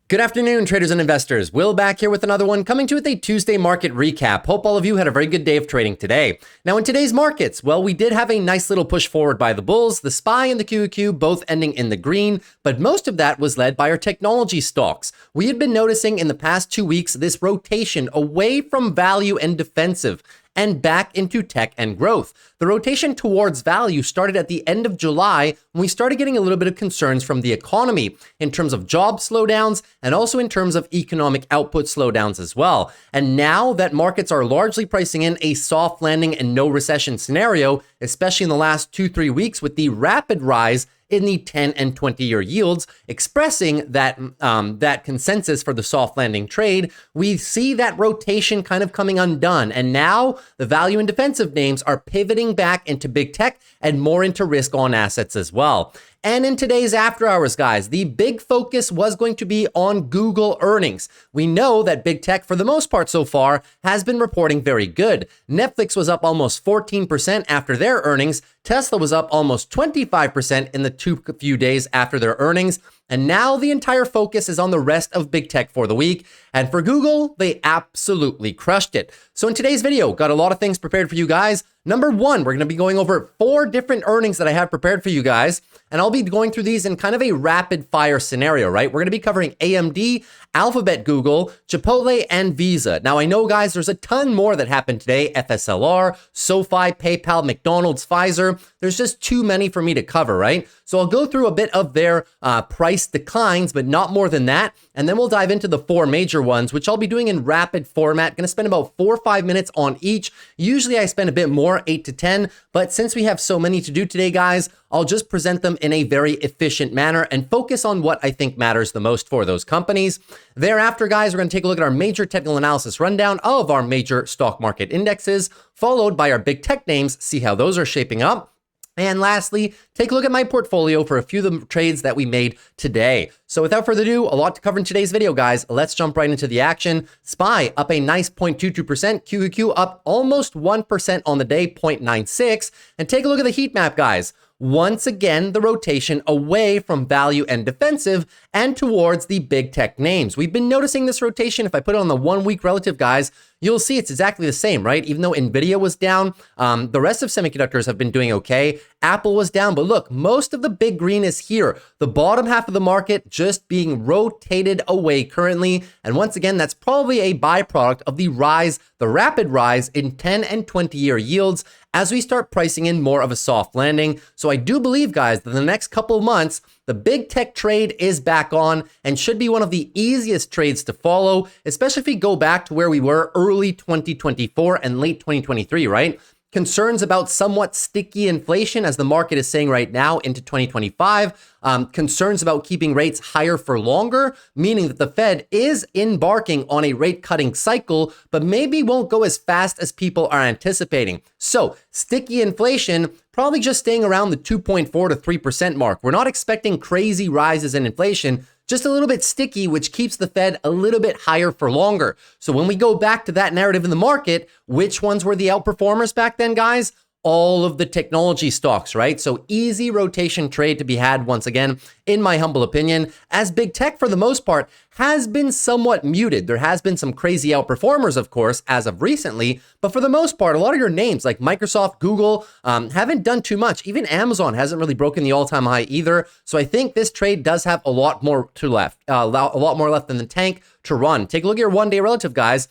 Good afternoon, traders and investors. Will back here with another one, coming to you with a Tuesday market recap. Hope all of you had a very good day of trading today. Now, in today's markets, well, we did have a nice little push forward by the bulls, the SPY and the QQQ both ending in the green, but most of that was led by our technology stocks. We had been noticing in the past 2 weeks this rotation away from value and defensive and back into tech and growth. The rotation towards value started at the end of July when we started getting a little bit of concerns from the economy in terms of job slowdowns and also in terms of economic output slowdowns as well. And now that markets are largely pricing in a soft landing and no recession scenario, especially in the last 2-3 weeks with the rapid rise in the 10 and 20-year yields, expressing that that consensus for the soft landing trade, we see that rotation kind of coming undone. And now the value and defensive names are pivoting back into big tech and more into risk on assets as well. And in today's after hours, guys, the big focus was going to be on Google earnings. We know that big tech, for the most part so far, has been reporting very good. Netflix was up almost 14% after their earnings. Tesla was up almost 25% in the few days after their earnings. And now the entire focus is on the rest of big tech for the week. And for Google, they absolutely crushed it. So in today's video, got a lot of things prepared for you guys. Number one, we're going to be going over 4 different earnings that I have prepared for you guys. And I'll be going through these in kind of a rapid fire scenario, right? We're going to be covering AMD, Alphabet, Google, Chipotle, and Visa. Now, I know, guys, there's a ton more that happened today. FSLR, SOFI, PayPal, McDonald's, Pfizer. There's just too many for me to cover, right? So I'll go through a bit of their price declines, but not more than that. And then we'll dive into the 4 major ones, which I'll be doing in rapid format. Going to spend about 4 or 5 minutes on each. Usually I spend a bit more, 8 to 10. But since we have so many to do today, guys, I'll just present them in a very efficient manner and focus on what I think matters the most for those companies. Thereafter, guys, we're going to take a look at our major technical analysis rundown of our major stock market indexes, followed by our big tech names, see how those are shaping up. And lastly, take a look at my portfolio for a few of the trades that we made today. So without further ado, a lot to cover in today's video, guys. Let's jump right into the action. SPY up a nice 0.22%, QQQ up almost 1% on the day, 0.96. And take a look at the heat map, guys. Once again, the rotation away from value and defensive and towards the big tech names. We've been noticing this rotation. If I put it on the 1 week relative, guys, you'll see it's exactly the same, right? Even though NVIDIA was down, the rest of semiconductors have been doing okay. Apple was down, but look, most of the big green is here. The bottom half of the market just being rotated away currently. And once again, that's probably a byproduct of the rise, the rapid rise in 10 and 20-year yields as we start pricing in more of a soft landing. So I do believe, guys, that in the next couple of months, the big tech trade is back on and should be one of the easiest trades to follow, especially if we go back to where we were early 2024 and late 2023, right? Concerns about somewhat sticky inflation, as the market is saying right now, into 2025. Concerns about keeping rates higher for longer, meaning that the Fed is embarking on a rate cutting cycle, but maybe won't go as fast as people are anticipating. So sticky inflation probably just staying around the 2.4 to 3% mark. We're not expecting crazy rises in inflation, just a little bit sticky, which keeps the Fed a little bit higher for longer. So when we go back to that narrative in the market, which ones were the outperformers back then, guys? All of the technology stocks, right? So easy rotation trade to be had once again, in my humble opinion, as big tech for the most part has been somewhat muted. There has been some crazy outperformers, of course, as of recently, but for the most part, a lot of your names like Microsoft, Google, haven't done too much. Even Amazon hasn't really broken the all-time high either. So I think this trade does have a lot more left in the tank to run. Take a look at your 1-day relative, guys,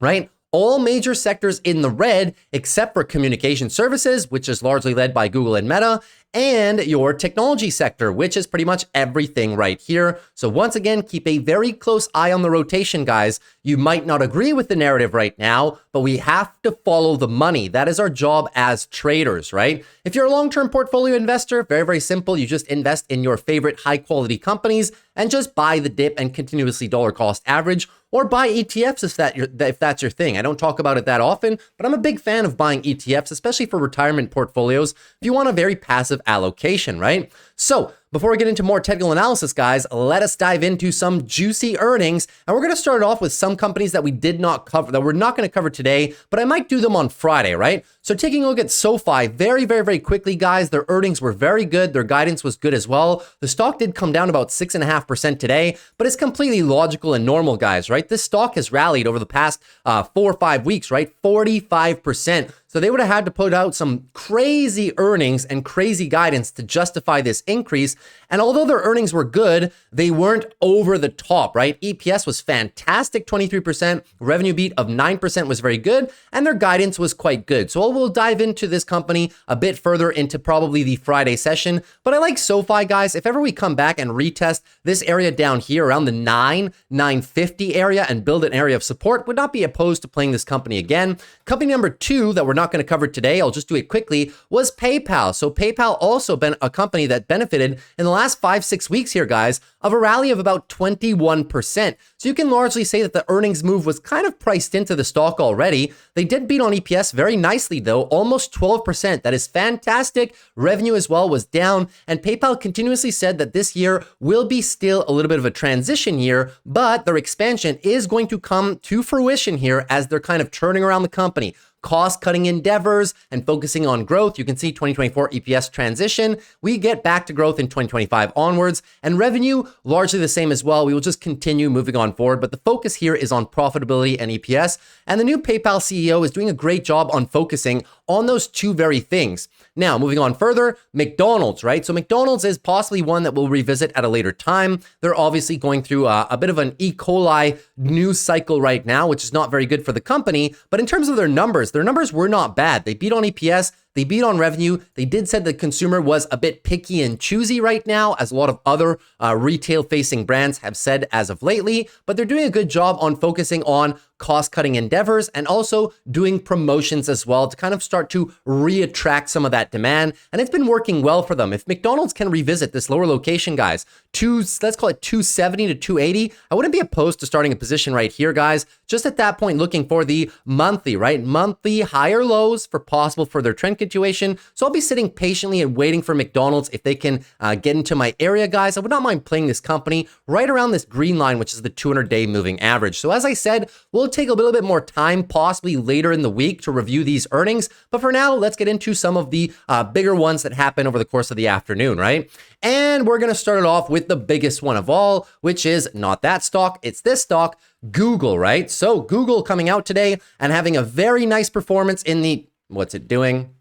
right? All major sectors in the red, except for communication services, which is largely led by Google and Meta, and your technology sector, which is pretty much everything right here. So once again, keep a very close eye on the rotation, guys. You might not agree with the narrative right now, but we have to follow the money. That is our job as traders, right? If you're a long-term portfolio investor, very, very simple. You just invest in your favorite high-quality companies and just buy the dip and continuously dollar cost average, or buy ETFs if that's your thing. I don't talk about it that often, but I'm a big fan of buying ETFs, especially for retirement portfolios, if you want a very passive allocation, right? So Before we get into more technical analysis, guys, let us dive into some juicy earnings. And we're going to start off with some companies that we did not cover, that we're not going to cover today, but I might do them on Friday, right? So taking a look at SOFI very quickly, guys, their earnings were very good. Their guidance was good as well. The stock did come down about 6.5% today, but it's completely logical and normal, guys, right? This stock has rallied over the past 4 or 5 weeks, right? 45%. So they would have had to put out some crazy earnings and crazy guidance to justify this increase. And although their earnings were good, they weren't over the top, right? EPS was fantastic, 23%. Revenue beat of 9% was very good. And their guidance was quite good. So we'll dive into this company a bit further into probably the Friday session. But I like SOFI, guys. If ever we come back and retest this area down here around the 950 area and build an area of support, would not be opposed to playing this company again. Company number 2 that we're not going to cover today, I'll just do it quickly, was PayPal. So PayPal also been a company that benefited in the last 5-6 weeks here, guys, of a rally of about 21%. So you can largely say that the earnings move was kind of priced into the stock already. They did beat on EPS very nicely though, almost 12%. That is fantastic. Revenue as well was down, and PayPal continuously said that this year will be still a little bit of a transition year, but their expansion is going to come to fruition here as they're kind of turning around the company. Cost-cutting endeavors and focusing on growth. You can see 2024 EPS transition. We get back to growth in 2025 onwards, and revenue largely the same as well. We will just continue moving on forward, but the focus here is on profitability and EPS. And the new PayPal CEO is doing a great job on focusing on those two very things. Now, moving on further, McDonald's, right? So McDonald's is possibly one that we'll revisit at a later time. They're obviously going through a bit of an E. coli news cycle right now, which is not very good for the company. But in terms of their numbers were not bad. They beat on EPS. They beat on revenue. They did say the consumer was a bit picky and choosy right now, as a lot of other retail-facing brands have said as of lately, but they're doing a good job on focusing on cost-cutting endeavors and also doing promotions as well to kind of start to re-attract some of that demand. And it's been working well for them. If McDonald's can revisit this lower location, guys, let's call it 270 to 280, I wouldn't be opposed to starting a position right here, guys. Just at that point, looking for the monthly, right? Monthly higher lows for possible further trend continuation. So I'll be sitting patiently and waiting for McDonald's if they can get into my area, guys. I would not mind playing this company right around this green line, which is the 200-day moving average. So as I said, we'll take a little bit more time, possibly later in the week, to review these earnings. But for now, let's get into some of the bigger ones that happen over the course of the afternoon, right? And we're going to start it off with the biggest one of all, which is not that stock, it's this stock, Google, right? So Google coming out today and having a very nice performance in the, what's it doing?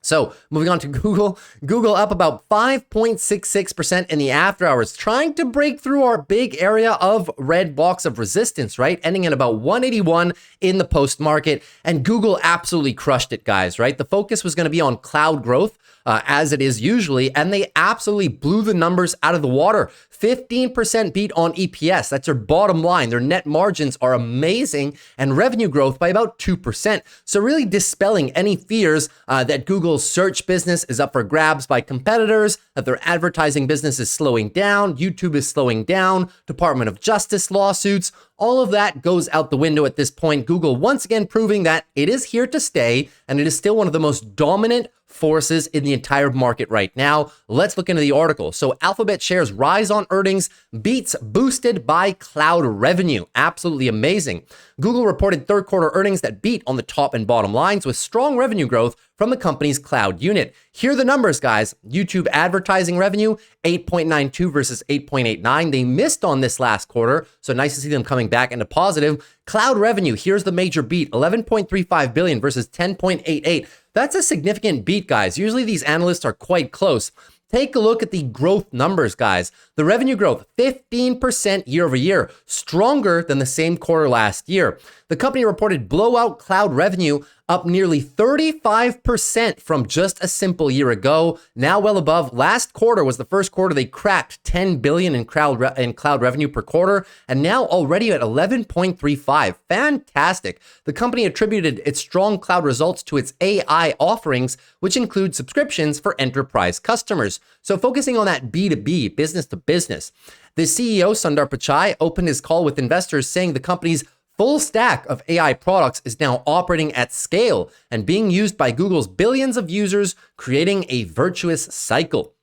So moving on to Google up about 5.66% in the after hours, trying to break through our big area of red box of resistance, right? Ending at about 181 in the post market. And Google absolutely crushed it, guys, right? The focus was going to be on cloud growth, as it is usually, and they absolutely blew the numbers out of the water. 15% beat on EPS. That's their bottom line. Their net margins are amazing, and revenue growth by about 2%. So really dispelling any fears that Google's search business is up for grabs by competitors, that their advertising business is slowing down, YouTube is slowing down, Department of Justice lawsuits. All of that goes out the window at this point. Google once again proving that it is here to stay, and it is still one of the most dominant forces in the entire market right now. Let's look into the article. So Alphabet shares rise on earnings, beats boosted by cloud revenue. Absolutely amazing. Google reported third quarter earnings that beat on the top and bottom lines with strong revenue growth from the company's cloud unit. Here are the numbers, guys. YouTube advertising revenue, 8.92 versus 8.89. They missed on this last quarter, so nice to see them coming back into positive. Cloud revenue, here's the major beat, 11.35 billion versus 10.88. That's a significant beat, guys. Usually these analysts are quite close. Take a look at the growth numbers, guys. The revenue growth, 15% year over year, stronger than the same quarter last year. The company reported blowout cloud revenue up nearly 35% from just a simple year ago, now well above. Last quarter was the first quarter they cracked 10 billion in cloud revenue per quarter, and now already at 11.35. Fantastic. The company attributed its strong cloud results to its AI offerings, which include subscriptions for enterprise customers. So focusing on that B2B, business to business. The CEO, Sundar Pichai, opened his call with investors saying the company's full stack of AI products is now operating at scale and being used by Google's billions of users, creating a virtuous cycle.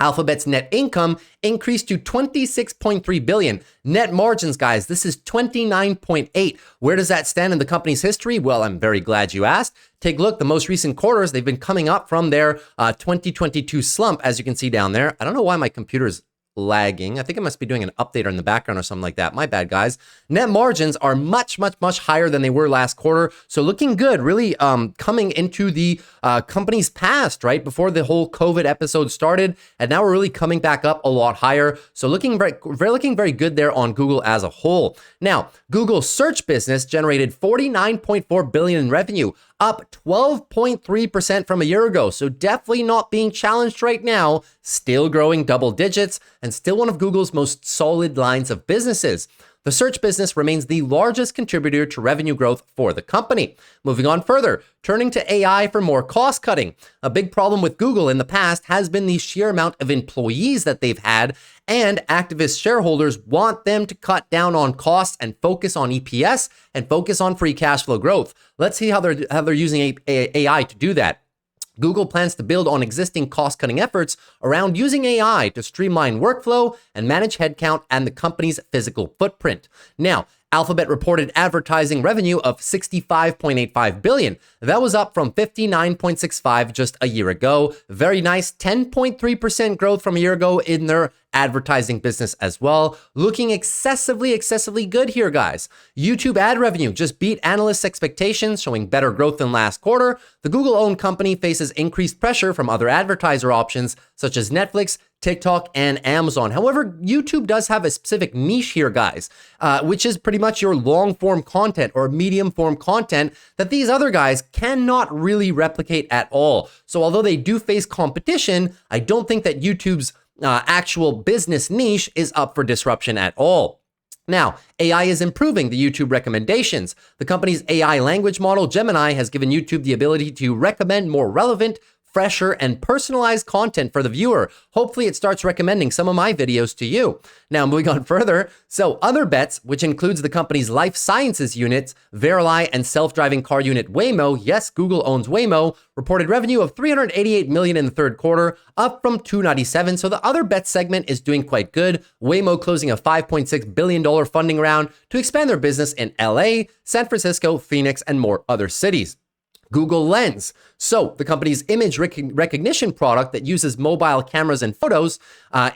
Alphabet's net income increased to 26.3 billion. Net margins, guys, this is 29.8. Where does that stand in the company's history? Well, I'm very glad you asked. Take a look, the most recent quarters, they've been coming up from their 2022 slump, as you can see down there. I don't know why my computer's lagging. I think I must be doing an update in the background or something like that. My bad, guys. Net margins are much higher than they were last quarter. So looking good, really coming into the company's past, right? Before the whole COVID episode started. And now we're really coming back up a lot higher. So looking very good there on Google as a whole. Now, Google's search business generated 49.4 billion in revenue, up 12.3% from a year ago. So definitely not being challenged right now, still growing double digits and still one of Google's most solid lines of businesses. The search business remains the largest contributor to revenue growth for the company. Moving on further, turning to AI for more cost cutting. A big problem with Google in the past has been the sheer amount of employees that they've had, and activist shareholders want them to cut down on costs and focus on EPS and focus on free cash flow growth. Let's see how they're using AI to do that. Google plans to build on existing cost-cutting efforts around using AI to streamline workflow and manage headcount and the company's physical footprint. Now, Alphabet reported advertising revenue of 65.85 billion. That was up from 59.65 just a year ago. Very nice 10.3% growth from a year ago in their advertising business as well. Looking excessively good here, guys. YouTube ad revenue just beat analysts' expectations, showing better growth than last quarter. The Google-owned company faces increased pressure from other advertiser options such as Netflix, TikTok, and Amazon. However, YouTube does have a specific niche here, guys, which is pretty much your long-form content or medium-form content that these other guys cannot really replicate at all. So although they do face competition, I don't think that YouTube's actual business niche is up for disruption at all. Now, AI is improving the YouTube recommendations. The company's AI language model, Gemini, has given YouTube the ability to recommend more relevant, fresher, and personalized content for the viewer. Hopefully it starts recommending some of my videos to you. Now, moving on further, so other bets, which includes the company's life sciences units, Verily, and self-driving car unit Waymo, yes, Google owns Waymo, reported revenue of 388 million in the third quarter, up from 297. So the other bet segment is doing quite good. Waymo closing a $5.6 billion funding round to expand their business in LA, San Francisco, Phoenix, and more other cities. Google Lens. So the company's image recognition product that uses mobile cameras and photos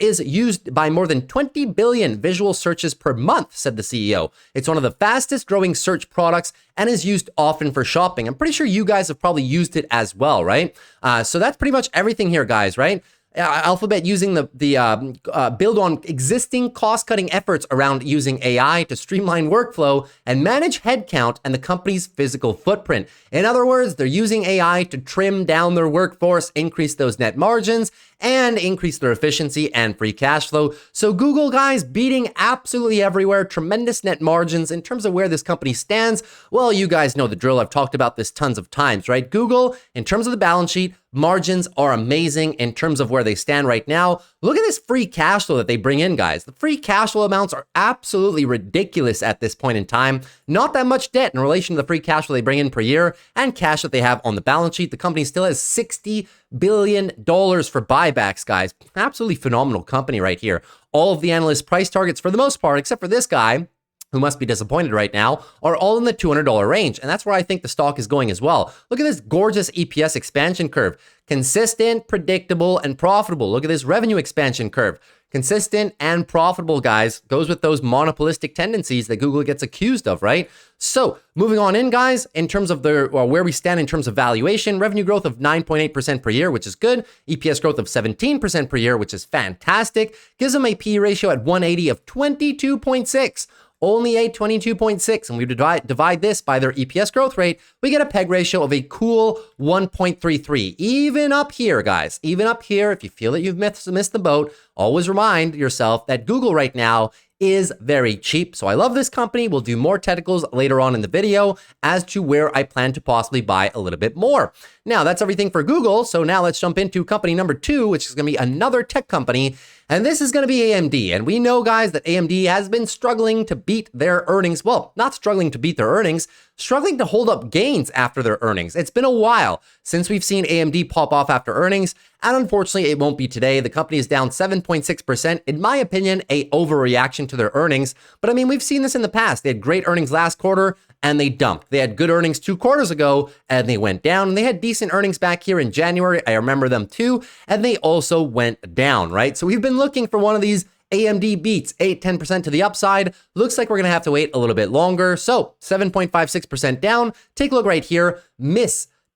is used by more than 20 billion visual searches per month, said the CEO. It's one of the fastest growing search products and is used often for shopping. I'm pretty sure you guys have probably used it as well, right? So that's pretty much everything here, guys, right? Alphabet using the build on existing cost-cutting efforts around using AI to streamline workflow and manage headcount and the company's physical footprint. In other words, they're using AI to trim down their workforce, increase those net margins, and increase their efficiency and free cash flow. So Google, guys, beating absolutely everywhere, tremendous net margins. In terms of where this company stands, well, you guys know the drill. I've talked about this tons of times, right? Google, in terms of the balance sheet, margins are amazing in terms of where they stand right now. Look at this free cash flow that they bring in, guys. The free cash flow amounts are absolutely ridiculous at this point in time. Not that much debt in relation to the free cash flow they bring in per year and cash that they have on the balance sheet. The company still has $60 billion for buybacks, guys. Absolutely phenomenal company right here. All of the analyst price targets, for the most part, except for this guy, who must be disappointed right now, are all in the $200 range. And that's where I think the stock is going as well. Look at this gorgeous EPS expansion curve. Consistent, predictable, and profitable. Look at this revenue expansion curve. Consistent and profitable, guys. Goes with those monopolistic tendencies that Google gets accused of, right? So moving on in, guys, in terms of where we stand in terms of valuation, revenue growth of 9.8% per year, which is good. EPS growth of 17% per year, which is fantastic. Gives them a PE ratio at 180 of 22.6. Only a 22.6, and we divide this by their EPS growth rate, we get a PEG ratio of a cool 1.33. Even up here, guys, even up here, if you feel that you've missed the boat, always remind yourself that Google right now is very cheap. So I love this company. We'll do more technicals later on in the video as to where I plan to possibly buy a little bit more. Now, that's everything for Google. So now let's jump into company number 2, which is going to be another tech company. And this is going to be AMD. And we know, guys, that AMD has been struggling to beat their earnings. Well, not struggling to beat their earnings, struggling to hold up gains after their earnings. It's been a while since we've seen AMD pop off after earnings. And unfortunately, it won't be today. The company is down 7.6%. In my opinion, a overreaction to their earnings. But I mean, we've seen this in the past. They had great earnings last quarter and they dumped. They had good earnings 2 quarters ago and they went down. And they had decent earnings back here in January. I remember them too. And they also went down, right? So we've been looking for one of these AMD beats, 8-10% to the upside. Looks like we're going to have to wait a little bit longer. So 7.56% down. Take a look right here.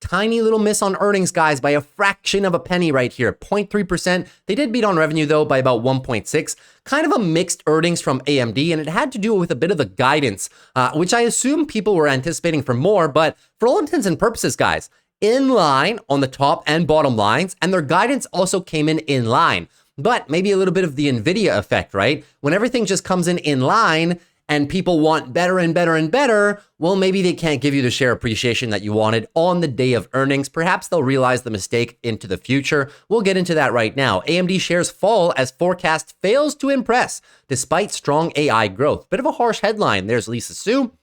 Tiny little miss on earnings, guys, by a fraction of a penny right here, 0.3%. They did beat on revenue, though, by about 1.6. Kind of a mixed earnings from AMD, and it had to do with a bit of the guidance, which I assume people were anticipating for more. But for all intents and purposes, guys, in line on the top and bottom lines, and their guidance also came in line. But maybe a little bit of the NVIDIA effect, right? When everything just comes in line, and people want better and better and better, well, maybe they can't give you the share appreciation that you wanted on the day of earnings. Perhaps they'll realize the mistake into the future. We'll get into that right now. AMD shares fall as forecast fails to impress despite strong AI growth. Bit of a harsh headline. There's Lisa Su.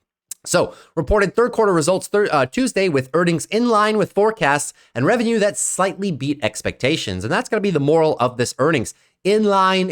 So, reported third quarter results Tuesday with earnings in line with forecasts and revenue that slightly beat expectations. And that's going to be the moral of this earnings. In line.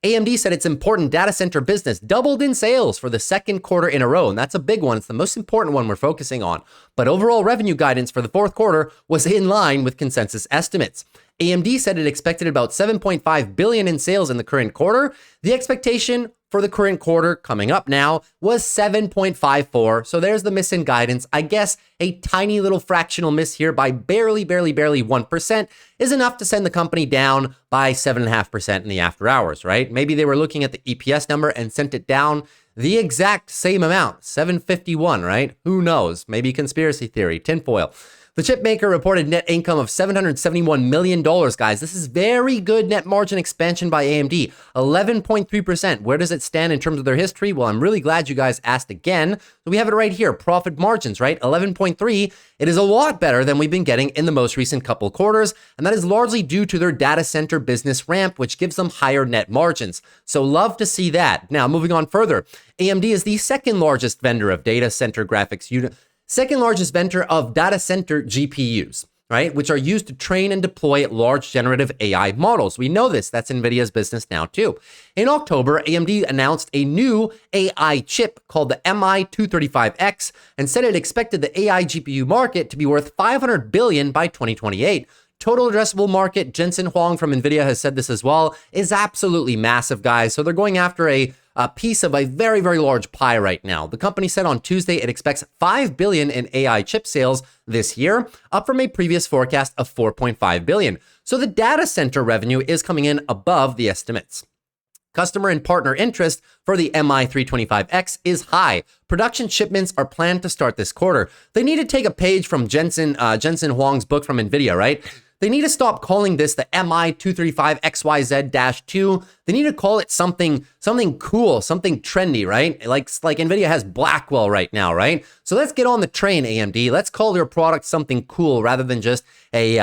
AMD said its important data center business doubled in sales for the second quarter in a row, and that's a big one. It's the most important one we're focusing on. But overall revenue guidance for the fourth quarter was in line with consensus estimates. AMD said it expected about $7.5 billion in sales in the current quarter. The expectation for the current quarter coming up now was 7.54. So there's the miss in guidance. I guess a tiny little fractional miss here by barely 1% is enough to send the company down by 7.5% in the after hours, right? Maybe they were looking at the EPS number and sent it down the exact same amount, 751, right? Who knows? Maybe conspiracy theory, tinfoil. The chip maker reported net income of $771 million, guys. This is very good net margin expansion by AMD, 11.3%. Where does it stand in terms of their history? Well, I'm really glad you guys asked again. So we have it right here, profit margins, right? 11.3. It is a lot better than we've been getting in the most recent couple quarters, and that is largely due to their data center business ramp, which gives them higher net margins. So love to see that. Now, moving on further, AMD is the second largest vendor of data center graphics unit. Second largest vendor of data center GPUs, right, which are used to train and deploy large generative AI models. We know this. That's NVIDIA's business now, too. In October, AMD announced a new AI chip called the MI235X and said it expected the AI GPU market to be worth $500 billion by 2028. Total addressable market, Jensen Huang from NVIDIA has said this as well, is absolutely massive, guys. So they're going after a piece of a very large pie right now. The company said on Tuesday it expects $5 billion in AI chip sales this year, up from a previous forecast of $4.5 billion. So the data center revenue is coming in above the estimates. Customer and partner interest for the MI325X is high. Production shipments are planned to start this quarter. They need to take a page from Jensen Huang's book from NVIDIA, right? They need to stop calling this the MI235XYZ-2. They need to call it something cool, something trendy, right? Like NVIDIA has Blackwell right now, right? So let's get on the train, AMD. Let's call your product something cool rather than just a,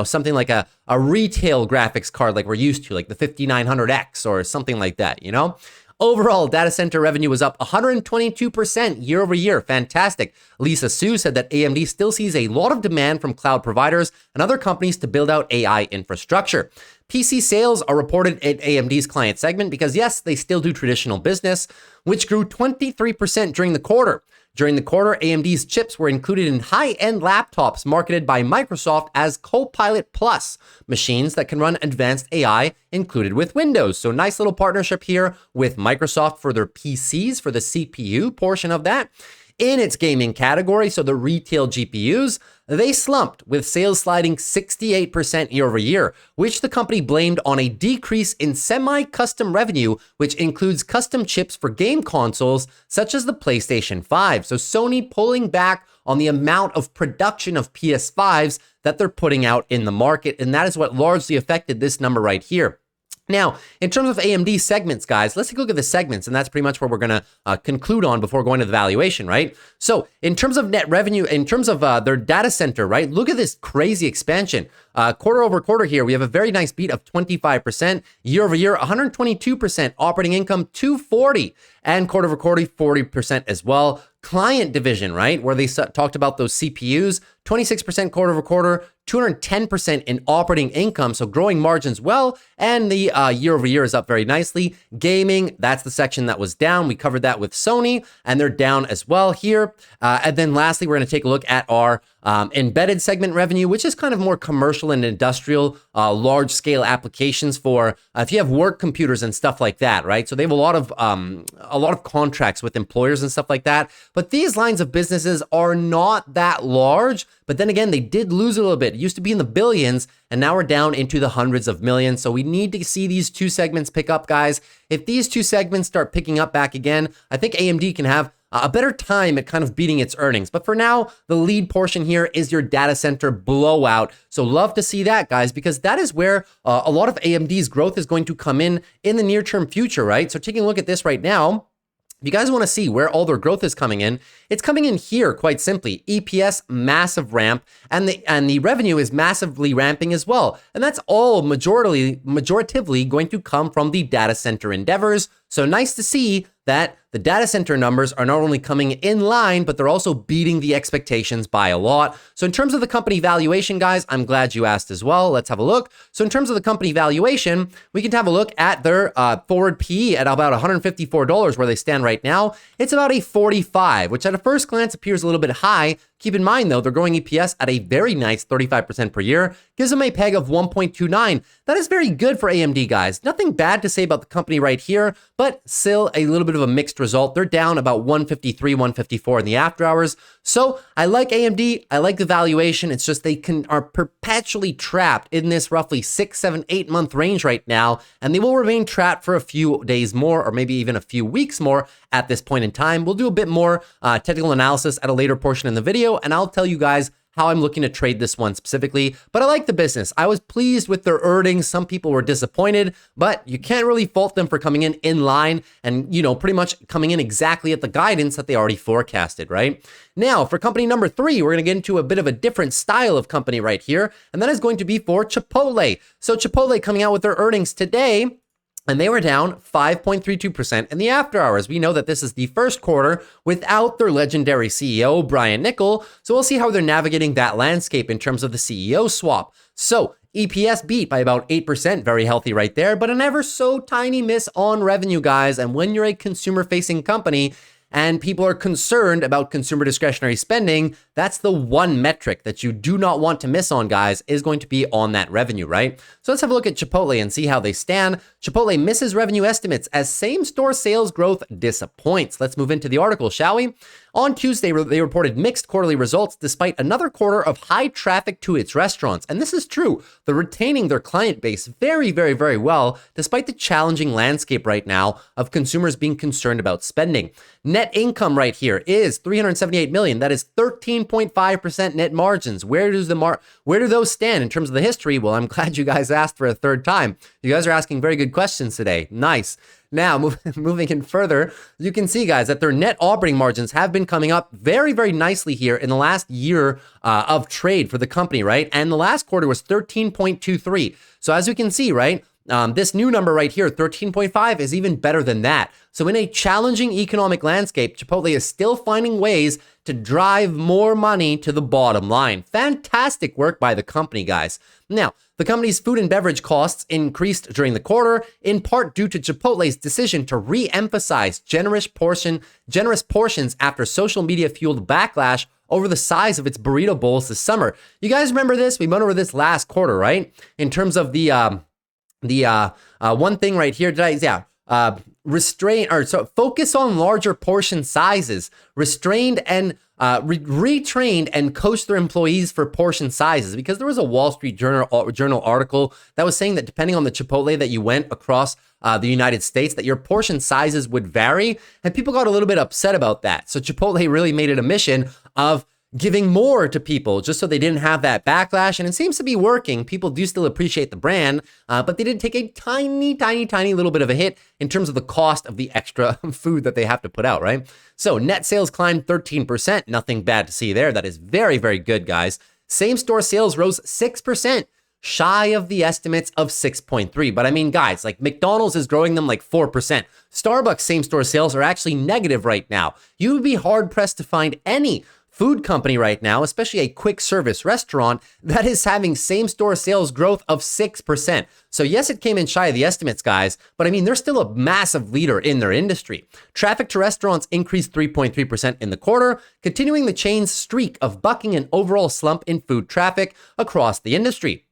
something like a retail graphics card like we're used to, like the 5900X or something like that, you know? Overall, data center revenue was up 122% year over year. Fantastic. Lisa Su said that AMD still sees a lot of demand from cloud providers and other companies to build out AI infrastructure. PC sales are reported at AMD's client segment because, yes, they still do traditional business, which grew 23% during the quarter. During the quarter, AMD's chips were included in high-end laptops marketed by Microsoft as Copilot Plus, machines that can run advanced AI included with Windows. So nice little partnership here with Microsoft for their PCs, for the CPU portion of that. In its gaming category, so the retail GPUs, they slumped with sales sliding 68% year over year, which the company blamed on a decrease in semi-custom revenue, which includes custom chips for game consoles such as the PlayStation 5. So Sony pulling back on the amount of production of PS5s that they're putting out in the market, and that is what largely affected this number right here. Now, in terms of AMD segments, guys, let's take a look at the segments, and that's pretty much where we're going to conclude on before going to the valuation, right? So in terms of net revenue, in terms of their data center, right, look at this crazy expansion. Quarter over quarter here, we have a very nice beat of 25%, year over year, 122%, operating income 240, and quarter over quarter, 40% as well. Client division, right, where they talked about those CPUs, 26% quarter over quarter, 210% in operating income, so growing margins well, and the year over year is up very nicely. Gaming, that's the section that was down. We covered that with Sony, and they're down as well here. And then lastly, we're going to take a look at our embedded segment revenue, which is kind of more commercial and industrial, large scale applications for if you have work computers and stuff like that, right? So they have a lot of contracts with employers and stuff like that. But these lines of businesses are not that large. But then again, they did lose a little bit. It used to be in the billions, and now we're down into the hundreds of millions. So we need to see these two segments pick up, guys. If these two segments start picking up back again, I think AMD can have a better time at kind of beating its earnings. But for now, the lead portion here is your data center blowout. So love to see that, guys, because that is where a lot of AMD's growth is going to come in the near term future, right? So taking a look at this right now, if you guys want to see where all their growth is coming in, it's coming in here quite simply. EPS, massive ramp, and the revenue is massively ramping as well. And that's all majoritively going to come from the data center endeavors. So nice to see that the data center numbers are not only coming in line, but they're also beating the expectations by a lot. So in terms of the company valuation, guys, I'm glad you asked as well. Let's have a look. So in terms of the company valuation, we can have a look at their forward PE at about $154 where they stand right now. It's about a 45, which at a first glance appears a little bit high. Keep in mind, though, they're growing EPS at a very nice 35% per year, gives them a PEG of 1.29. That is very good for AMD, guys. Nothing bad to say about the company right here, but still a little bit of a mixed result. They're down about 153, 154 in the after hours. So I like AMD. I like the valuation. It's just they are perpetually trapped in this roughly 6, 7, 8 month range right now, and they will remain trapped for a few days more, or maybe even a few weeks more at this point in time. We'll do a bit more technical analysis at a later portion in the video, and I'll tell you guys how I'm looking to trade this one specifically, but I like the business. I was pleased with their earnings. Some people were disappointed, but you can't really fault them for coming in line and, you know, pretty much coming in exactly at the guidance that they already forecasted, right? Now, for company number 3, we're going to get into a bit of a different style of company right here, and that is going to be for Chipotle. So Chipotle coming out with their earnings today, and they were down 5.32% in the after hours. We know that this is the first quarter without their legendary CEO, Brian Niccol. So we'll see how they're navigating that landscape in terms of the CEO swap. So EPS beat by about 8%, very healthy right there, but an ever so tiny miss on revenue, guys. And when you're a consumer-facing company, and people are concerned about consumer discretionary spending, that's the one metric that you do not want to miss on, guys, is going to be on that revenue, right? So let's have a look at Chipotle and see how they stand. Chipotle misses revenue estimates as same-store sales growth disappoints. Let's move into the article, shall we? On Tuesday, they reported mixed quarterly results despite another quarter of high traffic to its restaurants. And this is true. They're retaining their client base very, very, very well, despite the challenging landscape right now of consumers being concerned about spending. Net income right here is $378 million. That is 13.5% net margins. Where do those stand in terms of the history? Well, I'm glad you guys asked for a third time. You guys are asking very good questions today. Nice. Now, moving in further, you can see, guys, that their net operating margins have been coming up very, very nicely here in the last year of trade for the company, right? And the last quarter was 13.23. So as you can see, right, this new number right here, 13.5, is even better than that. So in a challenging economic landscape, Chipotle is still finding ways to drive more money to the bottom line. Fantastic work by the company, guys. Now, the company's food and beverage costs increased during the quarter, in part due to Chipotle's decision to re-emphasize generous portions after social media fueled backlash over the size of its burrito bowls this summer. You guys remember this? We went over this last quarter, right? In terms of the one thing right here, focus on larger portion sizes, restrained and retrained and coach their employees for portion sizes, because there was a Wall Street Journal article that was saying that depending on the Chipotle that you went across the United States, that your portion sizes would vary, and people got a little bit upset about that. So Chipotle really made it a mission of giving more to people just so they didn't have that backlash. And it seems to be working. People do still appreciate the brand, but they did take a tiny little bit of a hit in terms of the cost of the extra food that they have to put out, right? So net sales climbed 13%. Nothing bad to see there. That is very, very good, guys. Same store sales rose 6%. Shy of the estimates of 6.3. But I mean, guys, like McDonald's is growing them like 4%. Starbucks same store sales are actually negative right now. You would be hard pressed to find any food company right now, especially a quick service restaurant, that is having same store sales growth of 6%. So yes, it came in shy of the estimates, guys, but I mean, they're still a massive leader in their industry. Traffic to restaurants increased 3.3% in the quarter, continuing the chain's streak of bucking an overall slump in food traffic across the industry.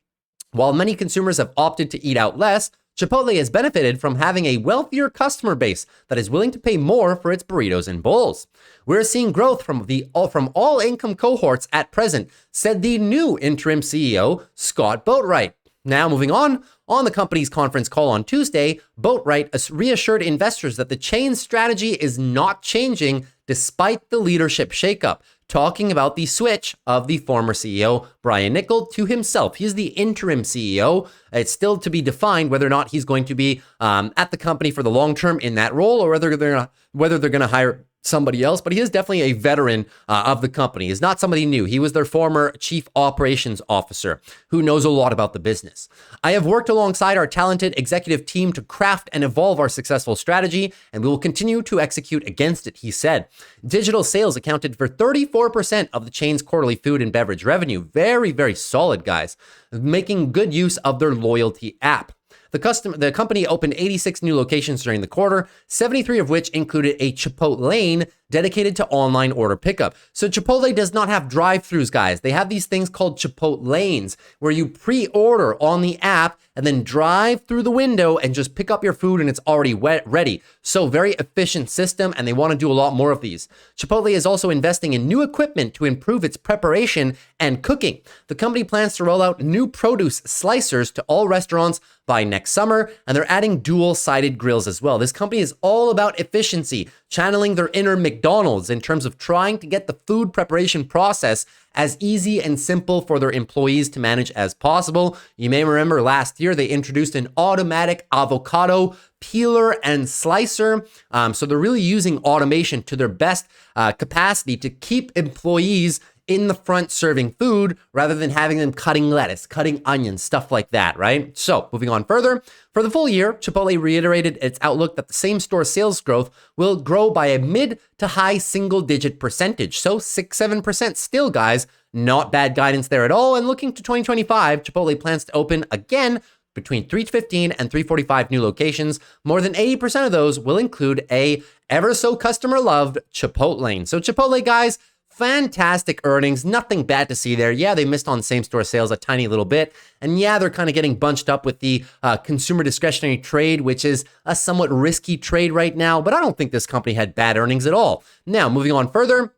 While many consumers have opted to eat out less, Chipotle has benefited from having a wealthier customer base that is willing to pay more for its burritos and bowls. We're seeing growth from all income cohorts at present, said the new interim CEO, Scott Boatwright. Now, moving on the company's conference call on Tuesday, Boatwright reassured investors that the chain's strategy is not changing despite the leadership shakeup, talking about the switch of the former CEO, Brian Niccol, to himself. He's the interim CEO. It's still to be defined whether or not he's going to be at the company for the long term in that role, or whether they're going to hire somebody else, but he is definitely a veteran of the company. He's not somebody new. He was their former chief operations officer who knows a lot about the business. I have worked alongside our talented executive team to craft and evolve our successful strategy, and we will continue to execute against it, he said. Digital sales accounted for 34% of the chain's quarterly food and beverage revenue. Very, very solid, guys, making good use of their loyalty app. The company opened 86 new locations during the quarter, 73 of which included a Chipotle lane dedicated to online order pickup. So Chipotle does not have drive-thrus, guys. They have these things called Chipotle lanes where you pre-order on the app and then drive through the window and just pick up your food and it's already ready. So very efficient system, and they want to do a lot more of these. Chipotle is also investing in new equipment to improve its preparation and cooking. The company plans to roll out new produce slicers to all restaurants by next summer, and they're adding dual-sided grills as well. This company is all about efficiency, channeling their inner McDonald's in terms of trying to get the food preparation process as easy and simple for their employees to manage as possible. You may remember last year they introduced an automatic avocado peeler and slicer. So they're really using automation to their best capacity to keep employees in the front serving food rather than having them cutting lettuce, cutting onions, stuff like that, right? So moving on further, for the full year, Chipotle reiterated its outlook that the same store sales growth will grow by a mid to high single digit percentage. So 6-7% still, guys, not bad guidance there at all. And looking to 2025, Chipotle plans to open again between 315 and 345 new locations. More than 80% of those will include a ever so customer loved Chipotle lane. So Chipotle, guys, fantastic earnings, nothing bad to see there. Yeah, they missed on same-store sales a tiny little bit. And yeah, they're kind of getting bunched up with the consumer discretionary trade, which is a somewhat risky trade right now. But I don't think this company had bad earnings at all. Now, moving on further,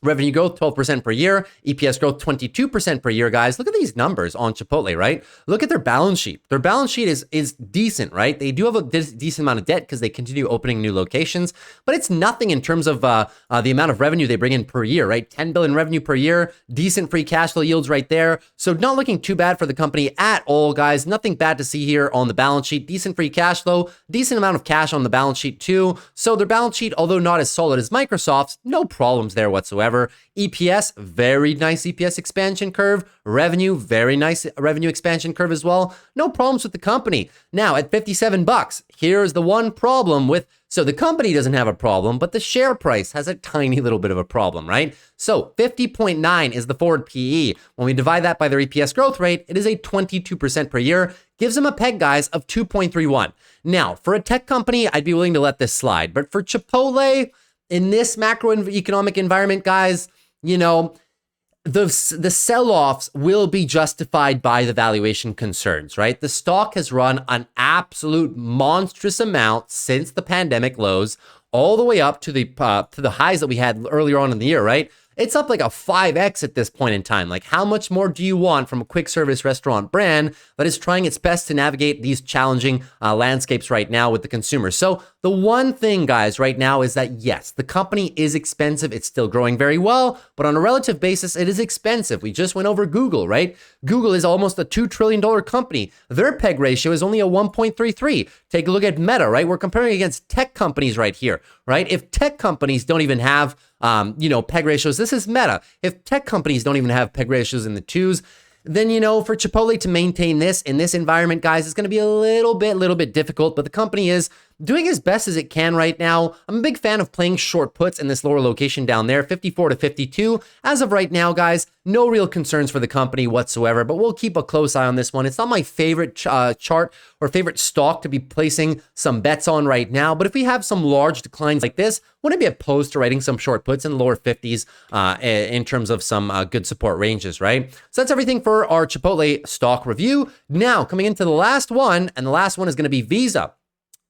revenue growth 12% per year, EPS growth 22% per year, guys. Look at these numbers on Chipotle, right? Look at their balance sheet. Their balance sheet is decent, right? They do have a decent amount of debt because they continue opening new locations, but it's nothing in terms of the amount of revenue they bring in per year, right? 10 billion revenue per year, decent free cash flow yields right there. So not looking too bad for the company at all, guys. Nothing bad to see here on the balance sheet. Decent free cash flow, decent amount of cash on the balance sheet too. So their balance sheet, although not as solid as Microsoft's, no problems there whatsoever. EPS, very nice EPS expansion curve. Revenue, very nice revenue expansion curve as well. No problems with the company. Now at $57, here's the one problem with, so the company doesn't have a problem, but the share price has a tiny little bit of a problem, right? So 50.9 is the forward PE. When we divide that by their EPS growth rate, it is a 22% per year. Gives them a peg, guys, of 2.31. Now, for a tech company, I'd be willing to let this slide, but for Chipotle, in this macroeconomic environment, guys, you know, the sell-offs will be justified by the valuation concerns, right? The stock has run an absolute monstrous amount since the pandemic lows, all the way up to the highs that we had earlier on in the year, right? it's up like a 5x at this point in time. Like, how much more do you want from a quick service restaurant brand that is trying its best to navigate these challenging landscapes right now with the consumer? So the one thing, guys, right now is that yes, the company is expensive. It's still growing very well, but on a relative basis, it is expensive. We just went over Google, right? Google is almost a $2 trillion company. Their PEG ratio is only a 1.33. Take a look at Meta, right? We're comparing against tech companies right here, right? If tech companies don't even have, PEG ratios, this is Meta. If tech companies don't even have PEG ratios in the twos, then, for Chipotle to maintain this in this environment, guys, it's going to be a little bit difficult, but the company is doing as best as it can right now. I'm a big fan of playing short puts in this lower location down there, 54 to 52. As of right now, guys, no real concerns for the company whatsoever, but we'll keep a close eye on this one. It's not my favorite chart or favorite stock to be placing some bets on right now, but if we have some large declines like this, wouldn't be opposed to writing some short puts in the lower 50s in terms of some good support ranges, right? So that's everything for our Chipotle stock review. Now, coming into the last one, and the last one is going to be Visa.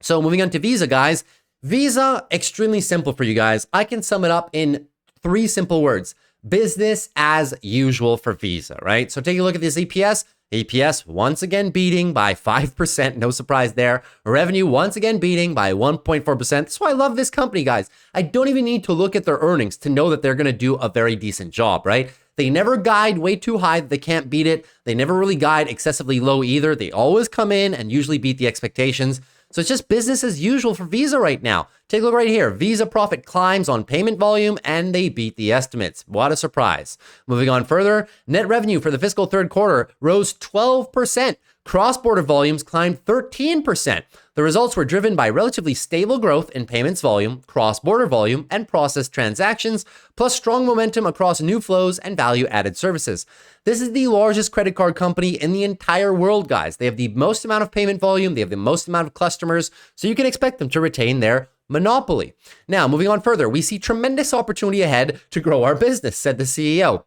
So moving on to Visa, guys. Visa, extremely simple for you guys. I can sum it up in 3 simple words. Business as usual for Visa, right? So take a look at this EPS. EPS once again beating by 5%. No surprise there. Revenue once again beating by 1.4%. That's why I love this company, guys. I don't even need to look at their earnings to know that they're going to do a very decent job, right? They never guide way too high that they can't beat it. They never really guide excessively low either. They always come in and usually beat the expectations. So it's just business as usual for Visa right now. Take a look right here. Visa profit climbs on payment volume and they beat the estimates. What a surprise. Moving on further, net revenue for the fiscal third quarter rose 12%. Cross-border volumes climbed 13%. The results were driven by relatively stable growth in payments volume, cross-border volume, and processed transactions, plus strong momentum across new flows and value-added services. This is the largest credit card company in the entire world, guys. They have the most amount of payment volume, they have the most amount of customers, so you can expect them to retain their monopoly. Now, moving on further, we see tremendous opportunity ahead to grow our business, said the CEO.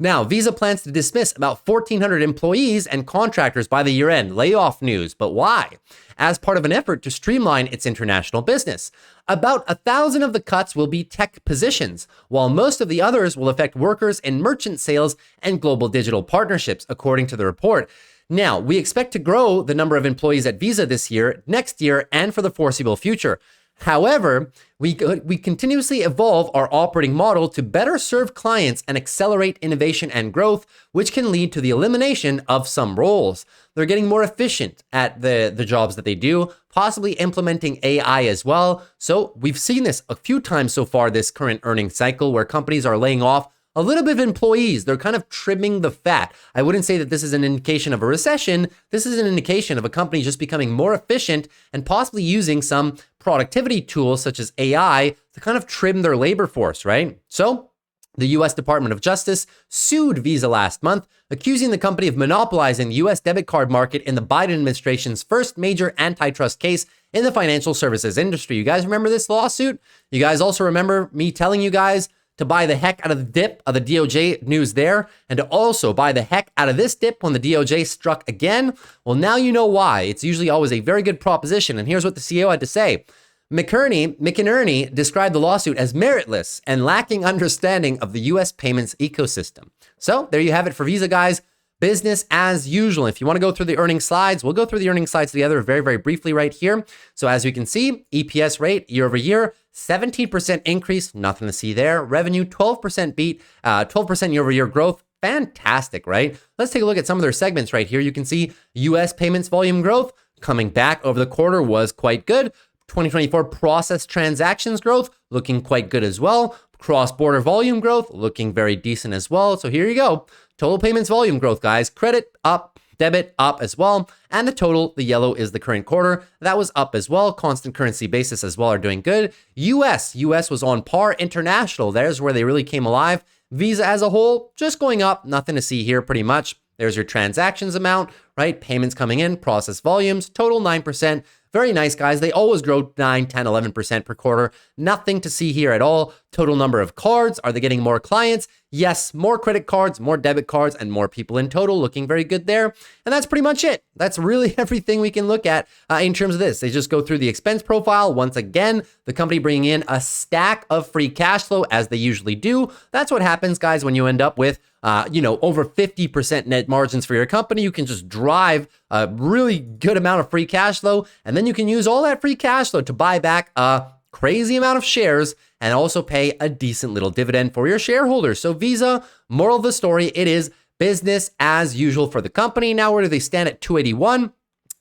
Now, Visa plans to dismiss about 1,400 employees and contractors by the year end. Layoff news, but why? As part of an effort to streamline its international business. About 1,000 of the cuts will be tech positions, while most of the others will affect workers in merchant sales and global digital partnerships, according to the report. Now, we expect to grow the number of employees at Visa this year, next year, and for the foreseeable future. However, we continuously evolve our operating model to better serve clients and accelerate innovation and growth, which can lead to the elimination of some roles. They're getting more efficient at the jobs that they do, possibly implementing AI as well. So we've seen this a few times so far this current earnings cycle where companies are laying off a little bit of employees. They're kind of trimming the fat. I wouldn't say that this is an indication of a recession. This is an indication of a company just becoming more efficient and possibly using some productivity tools such as AI to kind of trim their labor force, right? So the U.S. Department of Justice sued Visa last month, accusing the company of monopolizing the U.S. debit card market in the Biden administration's first major antitrust case in the financial services industry. You guys remember this lawsuit? You guys also remember me telling you guys to buy the heck out of the dip of the DOJ news there, and to also buy the heck out of this dip when the DOJ struck again? Well, now you know why. It's usually always a very good proposition, and here's what the CEO had to say. McInerney described the lawsuit as meritless and lacking understanding of the U.S. payments ecosystem. So there you have it for Visa, guys. Business as usual. If you want to go through the earnings slides, we'll go through the earnings slides together very, very briefly right here. So as you can see, EPS rate year over year, 17% increase, nothing to see there. Revenue, 12% beat, 12% year over year growth. Fantastic, right? Let's take a look at some of their segments right here. You can see U.S. payments volume growth coming back over the quarter was quite good. 2024 processed transactions growth looking quite good as well. Cross-border volume growth looking very decent as well. So here you go. Total payments volume growth, guys. Credit up, debit up as well. And the total, the yellow, is the current quarter. That was up as well. Constant currency basis as well are doing good. US was on par. International, there's where they really came alive. Visa as a whole, just going up. Nothing to see here pretty much. There's your transactions amount, right? Payments coming in, process volumes, total 9%. Very nice, guys. They always grow 9, 10, 11% per quarter. Nothing to see here at all. Total number of cards. Are they getting more clients? Yes, more credit cards, more debit cards, and more people in total, looking very good there. And that's pretty much it. That's really everything we can look at in terms of this. They just go through the expense profile. Once again, the company bringing in a stack of free cash flow as they usually do. That's what happens, guys, when you end up with over 50% net margins for your company. You can just drive a really good amount of free cash flow, and then you can use all that free cash flow to buy back a crazy amount of shares and also pay a decent little dividend for your shareholders. So Visa, moral of the story, it is business as usual for the company. Now, where do they stand at 281?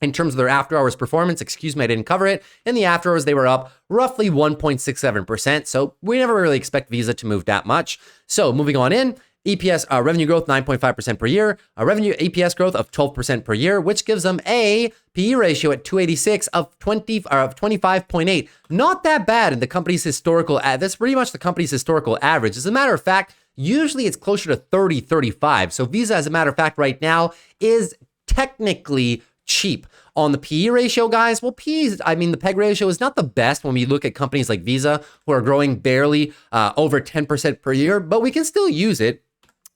In terms of their after hours performance, excuse me, I didn't cover it. In the after hours, they were up roughly 1.67%. So we never really expect Visa to move that much. So moving on in, EPS revenue growth 9.5% per year, revenue EPS growth of 12% per year, which gives them a PE ratio at 286 of 25.8. Not that bad in the company's historical. That's pretty much the company's historical average. As a matter of fact, usually it's closer to 30, 35. So Visa, as a matter of fact, right now is technically cheap. On the PE ratio, guys, well, the PEG ratio is not the best when we look at companies like Visa who are growing barely over 10% per year, but we can still use it.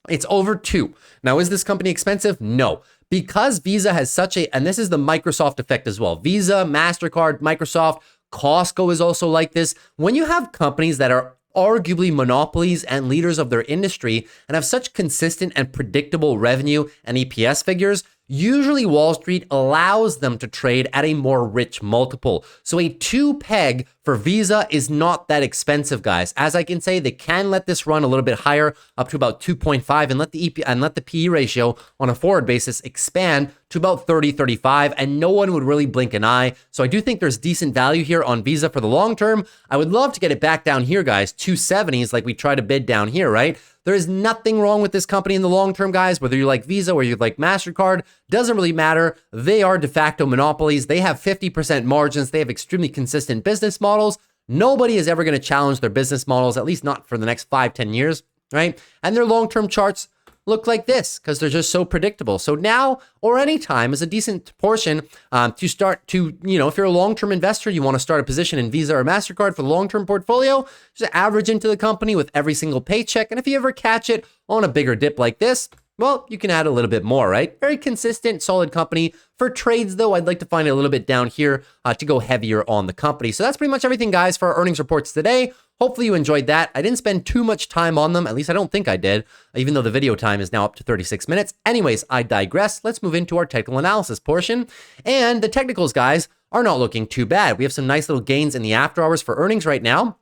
It's over 2. Now, is this company expensive? No. Because Visa has and this is the Microsoft effect as well. Visa, MasterCard, Microsoft, Costco is also like this. When you have companies that are arguably monopolies and leaders of their industry and have such consistent and predictable revenue and EPS figures, usually Wall Street allows them to trade at a more rich multiple. So a 2 PEG for Visa is not that expensive, guys. As I can say, they can let this run a little bit higher, up to about 2.5, and let the PE ratio on a forward basis expand to about 30, 35, and no one would really blink an eye. So I do think there's decent value here on Visa for the long term. I would love to get it back down here, guys, 270s like we try to bid down here, right? There is nothing wrong with this company in the long term, guys. Whether you like Visa or you like MasterCard, doesn't really matter. They are de facto monopolies. They have 50% margins. They have extremely consistent business models. Nobody is ever going to challenge their business models, at least not for the next 5-10 years, right? And their long-term charts look like this because they're just so predictable. So now or anytime is a decent portion to start to, if you're a long-term investor, you want to start a position in Visa or MasterCard for the long-term portfolio, just average into the company with every single paycheck. And if you ever catch it on a bigger dip like this, well, you can add a little bit more, right? Very consistent, solid company. For trades, though, I'd like to find it a little bit down here to go heavier on the company. So that's pretty much everything, guys, for our earnings reports today. Hopefully you enjoyed that. I didn't spend too much time on them. At least I don't think I did, even though the video time is now up to 36 minutes. Anyways, I digress. Let's move into our technical analysis portion. And the technicals, guys, are not looking too bad. We have some nice little gains in the after hours for earnings right now.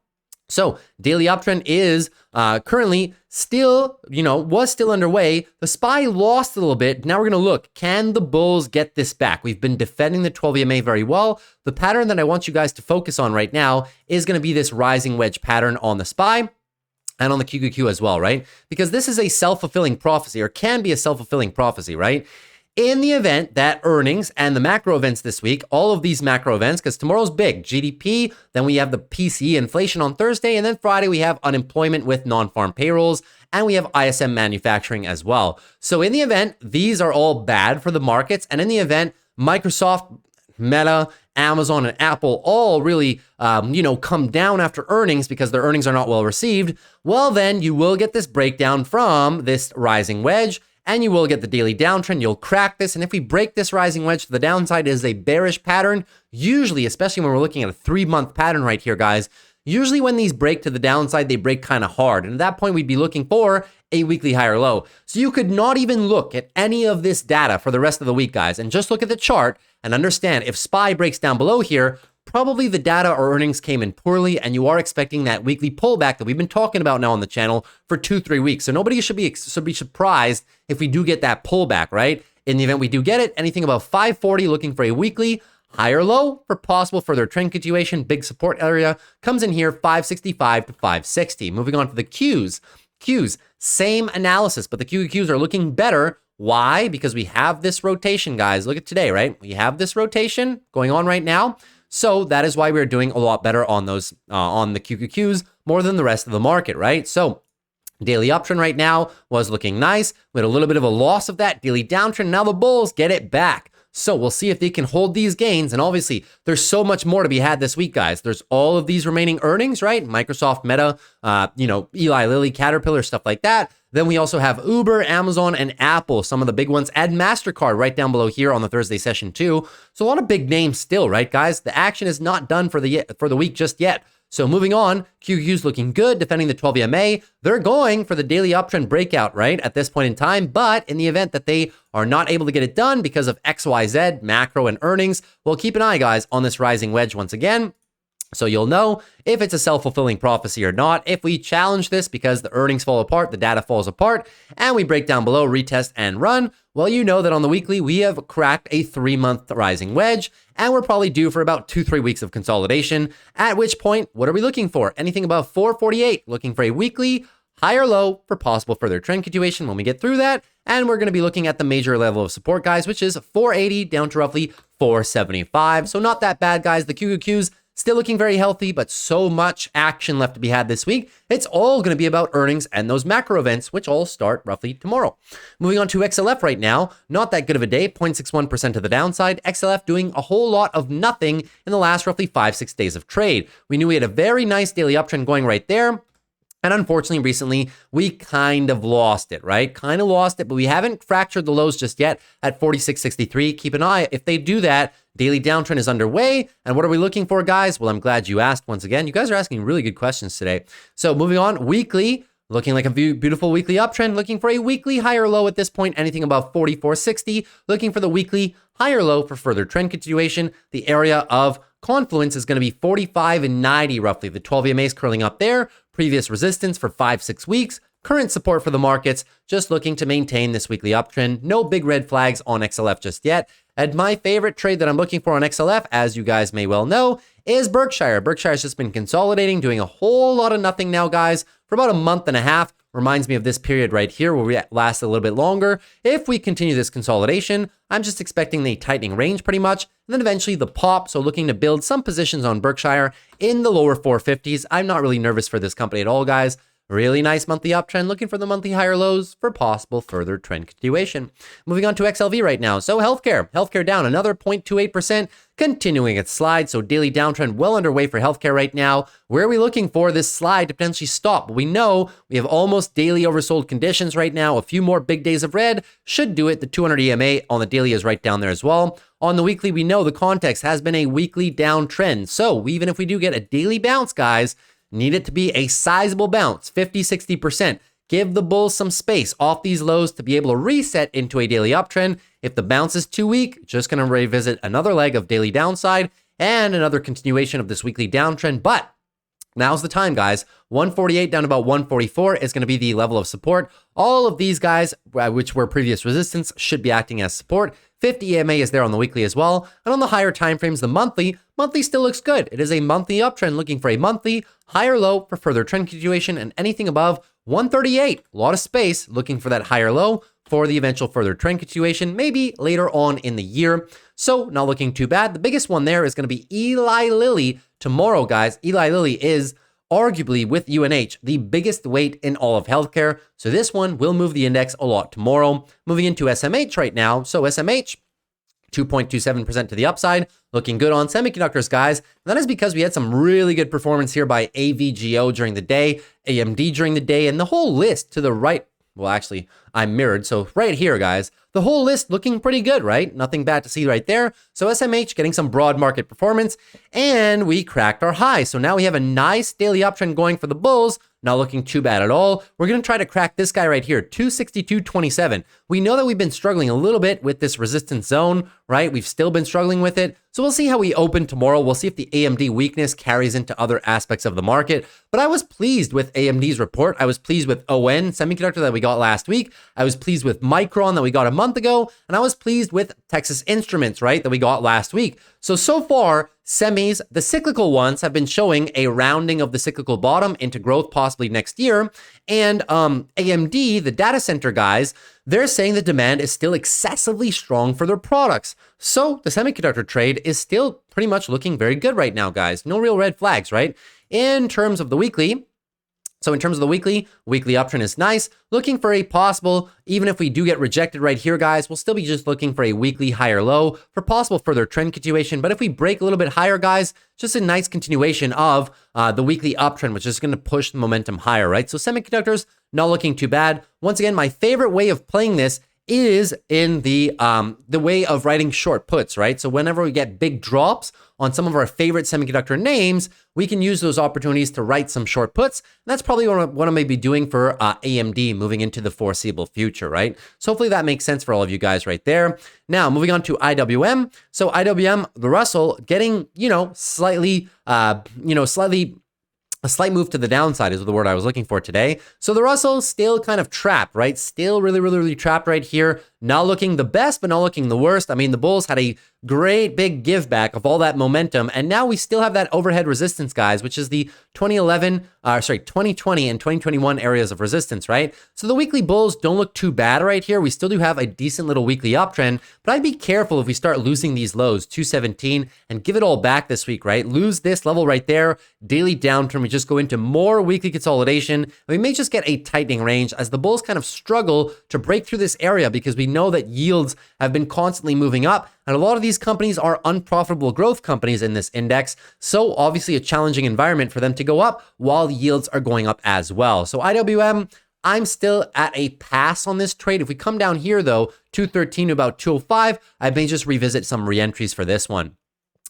So daily uptrend is currently still, was still underway. The SPY lost a little bit. Now we're going to look, can the bulls get this back? We've been defending the 12 EMA very well. The pattern that I want you guys to focus on right now is going to be this rising wedge pattern on the SPY and on the QQQ as well, right? Because this is a self-fulfilling prophecy, or can be a self-fulfilling prophecy, right? In the event that earnings and the macro events this week, all of these macro events, because tomorrow's big, GDP, then we have the PCE inflation on Thursday, and then Friday we have unemployment with non-farm payrolls, and we have ISM manufacturing as well. So in the event, these are all bad for the markets, and in the event, Microsoft, Meta, Amazon, and Apple all really, come down after earnings because their earnings are not well received, well, then you will get this breakdown from this rising wedge, and you will get the daily downtrend. You'll crack this. And if we break this rising wedge to the downside, it is a bearish pattern. Usually, especially when we're looking at a 3-month pattern right here, guys, usually when these break to the downside, they break kind of hard. And at that point, we'd be looking for a weekly higher low. So you could not even look at any of this data for the rest of the week, guys, and just look at the chart and understand if SPY breaks down below here, probably the data or earnings came in poorly, and you are expecting that weekly pullback that we've been talking about now on the channel for 2-3 weeks. So nobody should be surprised if we do get that pullback, right? In the event we do get it, anything above 540, looking for a weekly higher low for possible further trend continuation. Big support area comes in here, 565 to 560. Moving on to the Qs. Qs, same analysis, but the QQs are looking better. Why? Because we have this rotation, guys. Look at today, right? We have this rotation going on right now. So that is why we're doing a lot better on those, on the QQQs more than the rest of the market, right? So daily uptrend right now was looking nice. We had a little bit of a loss of that daily downtrend. Now the bulls get it back. So we'll see if they can hold these gains. And obviously, there's so much more to be had this week, guys. There's all of these remaining earnings, right? Microsoft, Meta, Eli Lilly, Caterpillar, stuff like that. Then we also have Uber, Amazon, and Apple, some of the big ones, and MasterCard right down below here on the Thursday session too. So a lot of big names still, right, guys? The action is not done for the week just yet. So moving on, QQQ's looking good, defending the 12 EMA. They're going for the daily uptrend breakout, right, at this point in time. But in the event that they are not able to get it done because of XYZ, macro, and earnings, well, keep an eye, guys, on this rising wedge once again. So you'll know if it's a self-fulfilling prophecy or not. If we challenge this because the earnings fall apart, the data falls apart, and we break down below, retest, and run, well, you know that on the weekly, we have cracked a 3-month rising wedge, and we're probably due for about 2-3 weeks of consolidation, at which point, what are we looking for? Anything above 448, looking for a weekly high or low for possible further trend continuation when we get through that. And we're going to be looking at the major level of support, guys, which is 480 down to roughly 475. So not that bad, guys. The QQQs still looking very healthy, but so much action left to be had this week. It's all going to be about earnings and those macro events, which all start roughly tomorrow. Moving on to XLF right now, not that good of a day, 0.61% to the downside. XLF doing a whole lot of nothing in the last roughly 5-6 days of trade. We knew we had a very nice daily uptrend going right there. And unfortunately, recently, we kind of lost it, right? Kind of lost it, but we haven't fractured the lows just yet at 46.63. Keep an eye. If they do that, daily downtrend is underway. And what are we looking for, guys? Well, I'm glad you asked once again. You guys are asking really good questions today. So moving on, weekly, looking like a beautiful weekly uptrend, looking for a weekly higher low at this point, anything above 44.60, looking for the weekly higher low for further trend continuation. The area of confluence is going to be 45.90 roughly. The 12 EMA is curling up there. Previous resistance for 5-6 weeks. Current support for the markets, just looking to maintain this weekly uptrend. No big red flags on XLF just yet. And my favorite trade that I'm looking for on XLF, as you guys may well know, is Berkshire. Berkshire's just been consolidating, doing a whole lot of nothing now, guys, for about a month and a half. Reminds me of this period right here where we last a little bit longer. If we continue this consolidation, I'm just expecting the tightening range pretty much, and then eventually the pop. So looking to build some positions on Berkshire in the lower 450s. I'm not really nervous for this company at all, guys. Really nice monthly uptrend, looking for the monthly higher lows for possible further trend continuation. Moving on to XLV right now. So healthcare down another 0.28%, continuing its slide. So daily downtrend well underway for healthcare right now. Where are we looking for this slide to potentially stop? Well, we know we have almost daily oversold conditions right now. A few more big days of red should do it. The 200 EMA on the daily is right down there as well. On the weekly, we know the context has been a weekly downtrend. So even if we do get a daily bounce, guys, need it to be a sizable bounce, 50-60%. Give the bulls some space off these lows to be able to reset into a daily uptrend. If the bounce is too weak, just going to revisit another leg of daily downside and another continuation of this weekly downtrend. But now's the time, guys. 148 down to about 144 is going to be the level of support. All of these guys, which were previous resistance, should be acting as support. 50 EMA is there on the weekly as well. And on the higher time frames, the monthly still looks good. It is a monthly uptrend, looking for a monthly higher low for further trend continuation, and anything above 138, a lot of space, looking for that higher low for the eventual further trend continuation, maybe later on in the year. So not looking too bad. The biggest one there is going to be Eli Lilly tomorrow, guys. Eli Lilly is arguably, with UNH, the biggest weight in all of healthcare. So this one will move the index a lot tomorrow. Moving into SMH right now. So SMH, 2.27% to the upside, looking good on semiconductors, guys. And that is because we had some really good performance here by AVGO during the day, AMD during the day, and the whole list to the right. Well, actually, I'm mirrored. So right here, guys, the whole list looking pretty good, right? Nothing bad to see right there. So SMH getting some broad market performance, and we cracked our high. So now we have a nice daily uptrend going for the bulls. Not looking too bad at all. We're going to try to crack this guy right here, 262.27. We know that we've been struggling a little bit with this resistance zone, right? We've still been struggling with it. So we'll see how we open tomorrow. We'll see if the AMD weakness carries into other aspects of the market. But I was pleased with AMD's report. I was pleased with ON Semiconductor that we got last week. I was pleased with Micron that we got a month ago. And I was pleased with Texas Instruments, right, that we got last week. So far, semis, the cyclical ones, have been showing a rounding of the cyclical bottom into growth possibly next year. And AMD, the data center guys, they're saying the demand is still excessively strong for their products. So the semiconductor trade is still pretty much looking very good right now, guys. No real red flags, right? In terms of the weekly, weekly uptrend is nice. Looking for a possible, even if we do get rejected right here, guys, we'll still be just looking for a weekly higher low for possible further trend continuation. But if we break a little bit higher, guys, just a nice continuation of the weekly uptrend, which is going to push the momentum higher, right? So semiconductors, not looking too bad. Once again, my favorite way of playing this is in the way of writing short puts, right? So whenever we get big drops on some of our favorite semiconductor names, we can use those opportunities to write some short puts. And that's probably what I may be doing for AMD moving into the foreseeable future, right? So hopefully that makes sense for all of you guys right there. Now, moving on to IWM. So IWM, the Russell, getting, a slight move to the downside is the word I was looking for today. So the Russell still kind of trapped, right? Still really trapped right here. Not looking the best, but not looking the worst. I mean, the bulls had a great big give back of all that momentum. And now we still have that overhead resistance, guys, which is the 2020 and 2021 areas of resistance, right? So the weekly bulls don't look too bad right here. We still do have a decent little weekly uptrend, but I'd be careful if we start losing these lows, 217, and give it all back this week, right? Lose this level right there, daily downturn. We just go into more weekly consolidation. And we may just get a tightening range as the bulls kind of struggle to break through this area because we know that yields have been constantly moving up. And a lot of these companies are unprofitable growth companies in this index. So obviously a challenging environment for them to go up while yields are going up as well. So IWM, I'm still at a pass on this trade. If we come down here though, 213 to about 205, I may just revisit some re-entries for this one.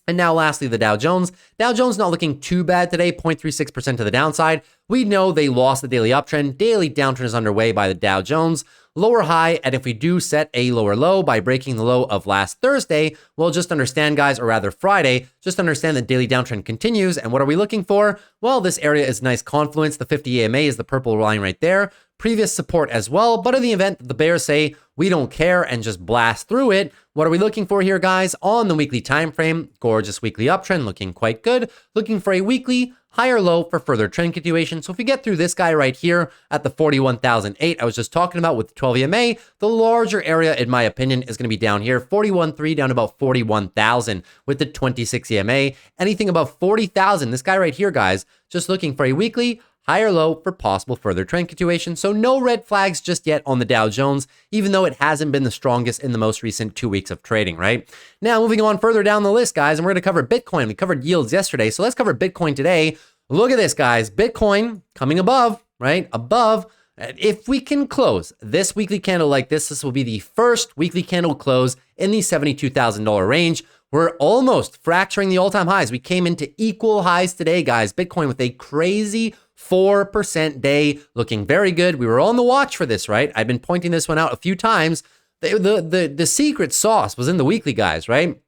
And now lastly, the Dow Jones. Dow Jones not looking too bad today, 0.36% to the downside. We know they lost the daily uptrend. Daily downtrend is underway by the Dow Jones. Lower high, and if we do set a lower low by breaking the low of last Thursday, well, just understand, guys, or rather Friday, just understand that daily downtrend continues. And what are we looking for? Well, this area is nice confluence. The 50 EMA is the purple line right there. Previous support as well. But in the event that the bears say we don't care and just blast through it, what are we looking for here, guys? On the weekly time frame, gorgeous weekly uptrend, looking quite good. Looking for a weekly higher low for further trend continuation. So if we get through this guy right here at the 41,008 I was just talking about with the 12 EMA, the larger area, in my opinion, is going to be down here, 41.3 down to about 41,000 with the 26 EMA. Anything above 40,000, this guy right here, guys, just looking for a weekly higher low for possible further trend continuation. So no red flags just yet on the Dow Jones, even though it hasn't been the strongest in the most recent 2 weeks of trading, right? Now, moving on further down the list, guys, and we're going to cover Bitcoin. We covered yields yesterday, so let's cover Bitcoin today. Look at this, guys. Bitcoin coming above, right? Above. If we can close this weekly candle like this will be the first weekly candle close in the $72,000 range. We're almost fracturing the all-time highs. We came into equal highs today, guys. Bitcoin with a crazy 4% day, looking very good. We were on the watch for this, right? I've been pointing this one out a few times. The secret sauce was in the weekly, guys, right?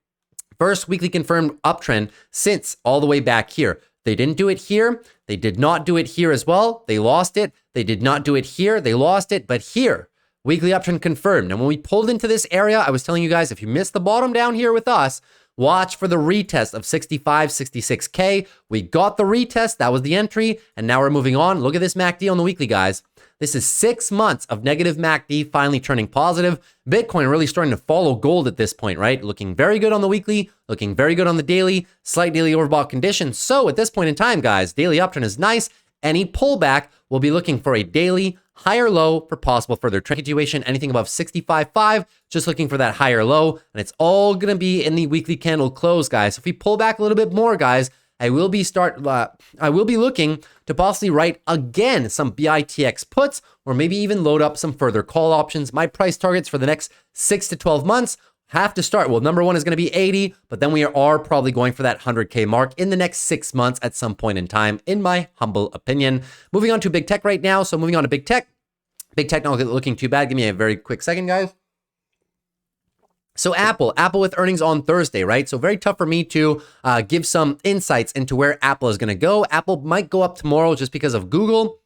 First weekly confirmed uptrend since all the way back here. They didn't do it here. They did not do it here as well. They lost it. They did not do it here. They lost it. But here, weekly uptrend confirmed. And when we pulled into this area, I was telling you guys, if you missed the bottom down here with us, watch for the retest of 65, 66K. We got the retest. That was the entry. And now we're moving on. Look at this MACD on the weekly, guys. This is 6 months of negative MACD finally turning positive. Bitcoin really starting to follow gold at this point, right? Looking very good on the weekly, looking very good on the daily, slight daily overbought condition. So at this point in time, guys, daily uptrend is nice. Any pullback will be looking for a daily higher low for possible further trend continuation. Anything above 65.5, just looking for that higher low. And it's all going to be in the weekly candle close, guys. If we pull back a little bit more, guys, I will be looking to possibly write again some BITX puts or maybe even load up some further call options. My price targets for the next 6 to 12 months have to start. Well, number one is going to be 80, but then we are probably going for that 100K mark in the next 6 months at some point in time, in my humble opinion. Moving on to big tech right now. So moving on to big tech. Big tech not looking too bad. Give me a very quick second, guys. So Apple with earnings on Thursday, right? So very tough for me to give some insights into where Apple is going to go. Apple might go up tomorrow just because of Google.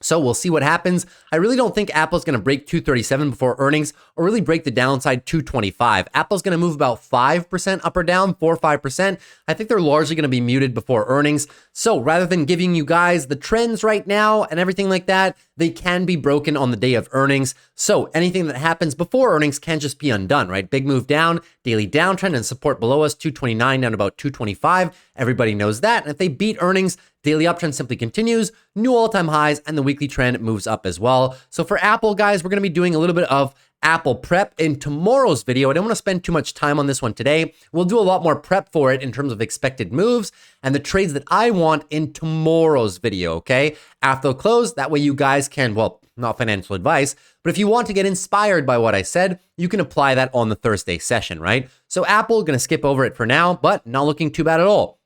So we'll see what happens. I really don't think Apple's going to break 237 before earnings or really break the downside 225. Apple's going to move about 5% up or down, 4 or 5%. I think they're largely going to be muted before earnings. So rather than giving you guys the trends right now and everything like that, they can be broken on the day of earnings. So anything that happens before earnings can just be undone, right? Big move down, daily downtrend and support below us, 229 down to about 225. Everybody knows that. And if they beat earnings, daily uptrend simply continues, new all-time highs, and the weekly trend moves up as well. So for Apple, guys, we're going to be doing a little bit of Apple prep in tomorrow's video. I don't want to spend too much time on this one today. We'll do a lot more prep for it in terms of expected moves and the trades that I want in tomorrow's video, okay? After the close, that way you guys can, well, not financial advice. But if you want to get inspired by what I said, you can apply that on the Thursday session, right? So Apple, going to skip over it for now, but not looking too bad at all.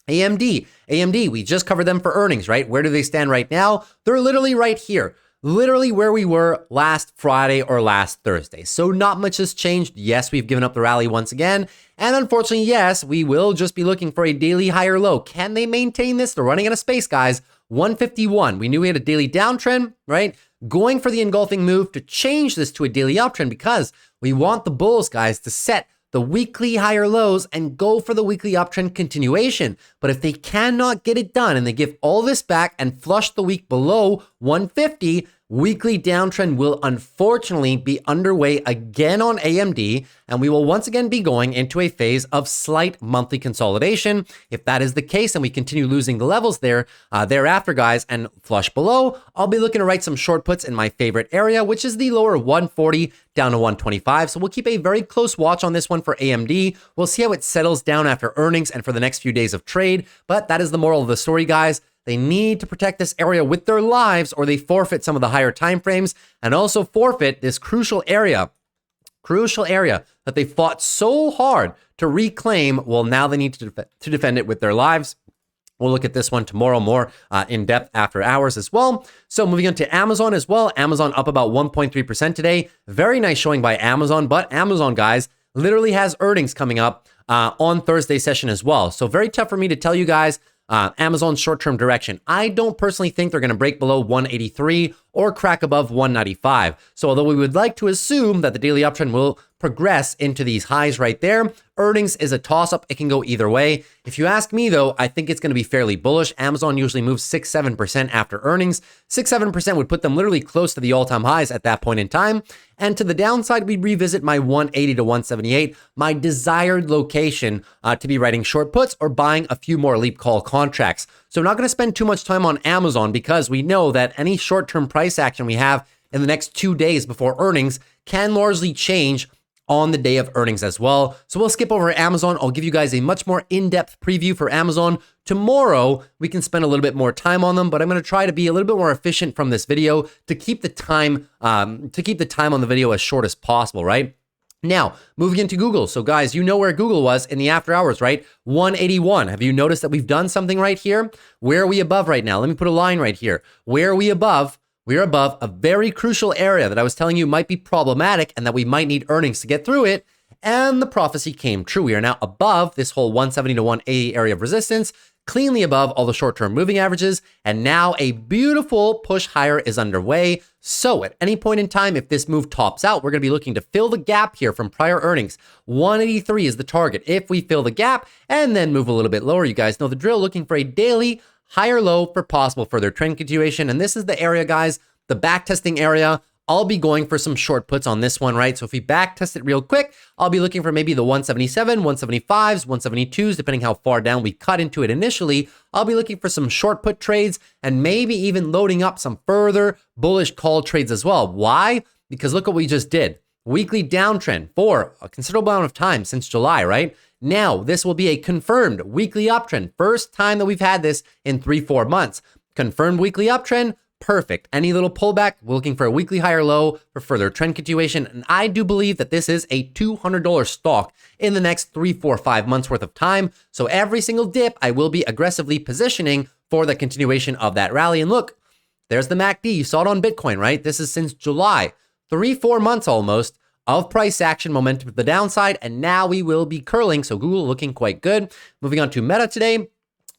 AMD, we just covered them for earnings, right? Where do they stand right now? They're literally right here. Literally where we were last Friday or last Thursday. So not much has changed. Yes, we've given up the rally once again. And unfortunately, yes, we will just be looking for a daily higher low. Can they maintain this? They're running out of space, guys. 151. We knew we had a daily downtrend, right? Going for the engulfing move to change this to a daily uptrend because we want the bulls, guys, to set the weekly higher lows and go for the weekly uptrend continuation. But if they cannot get it done and they give all this back and flush the week below 150, weekly downtrend will unfortunately be underway again on AMD, and we will once again be going into a phase of slight monthly consolidation. If that is the case and we continue losing the levels thereafter, guys, and flush below, I'll be looking to write some short puts in my favorite area, which is the lower 140 down to 125. So we'll keep a very close watch on this one for AMD. We'll see how it settles down after earnings and for the next few days of trade. But that is the moral of the story, guys. They need to protect this area with their lives or they forfeit some of the higher time frames and also forfeit this crucial area that they fought so hard to reclaim. Well, now they need to defend it with their lives. We'll look at this one tomorrow more in depth after hours as well. So moving on to Amazon as well. Amazon up about 1.3% today. Very nice showing by Amazon, but Amazon, guys, literally has earnings coming up on Thursday session as well. So very tough for me to tell you guys Amazon's short-term direction. I don't personally think they're going to break below 183 or crack above 195. So although we would like to assume that the daily uptrend will progress into these highs right there, earnings is a toss-up. It can go either way. If you ask me, though, I think it's going to be fairly bullish. Amazon usually moves 6-7% after earnings. 6-7% would put them literally close to the all-time highs at that point in time. And to the downside, we revisit my 180 to 178, my desired location to be writing short puts or buying a few more leap call contracts. So I'm not going to spend too much time on Amazon because we know that any short-term price action we have in the next 2 days before earnings can largely change on the day of earnings as well. So we'll skip over Amazon. I'll give you guys a much more in-depth preview for Amazon. Tomorrow, we can spend a little bit more time on them, but I'm going to try to be a little bit more efficient from this video to keep the time on the video as short as possible, right? Now, moving into Google. So guys, you know where Google was in the after hours, right? 181. Have you noticed that we've done something right here? Where are we above right now? Let me put a line right here. Where are we above? We're above a very crucial area that I was telling you might be problematic and that we might need earnings to get through it. And the prophecy came true. We are now above this whole 170 to 180 area of resistance, cleanly above all the short-term moving averages. And now a beautiful push higher is underway. So at any point in time, if this move tops out, we're going to be looking to fill the gap here from prior earnings. 183 is the target. If we fill the gap and then move a little bit lower, you guys know the drill, looking for a daily higher low for possible further trend continuation. And this is the area, guys, the back testing area. I'll be going for some short puts on this one, right? So if we back test it real quick, I'll be looking for maybe the 177, 175s, 172s, depending how far down we cut into it initially. I'll be looking for some short put trades and maybe even loading up some further bullish call trades as well. Why? Because look what we just did. Weekly downtrend for a considerable amount of time since July, right? Now, this will be a confirmed weekly uptrend. First time that we've had this in 3-4 months. Confirmed weekly uptrend, perfect. Any little pullback, we're looking for a weekly higher low for further trend continuation. And I do believe that this is a $200 stock in the next 3, 4, 5 months worth of time. So every single dip, I will be aggressively positioning for the continuation of that rally. And look, there's the MACD. You saw it on Bitcoin, right? This is since July, 3-4 months almost of price action momentum to the downside, and now we will be curling. So Google looking quite good. Moving on to Meta today.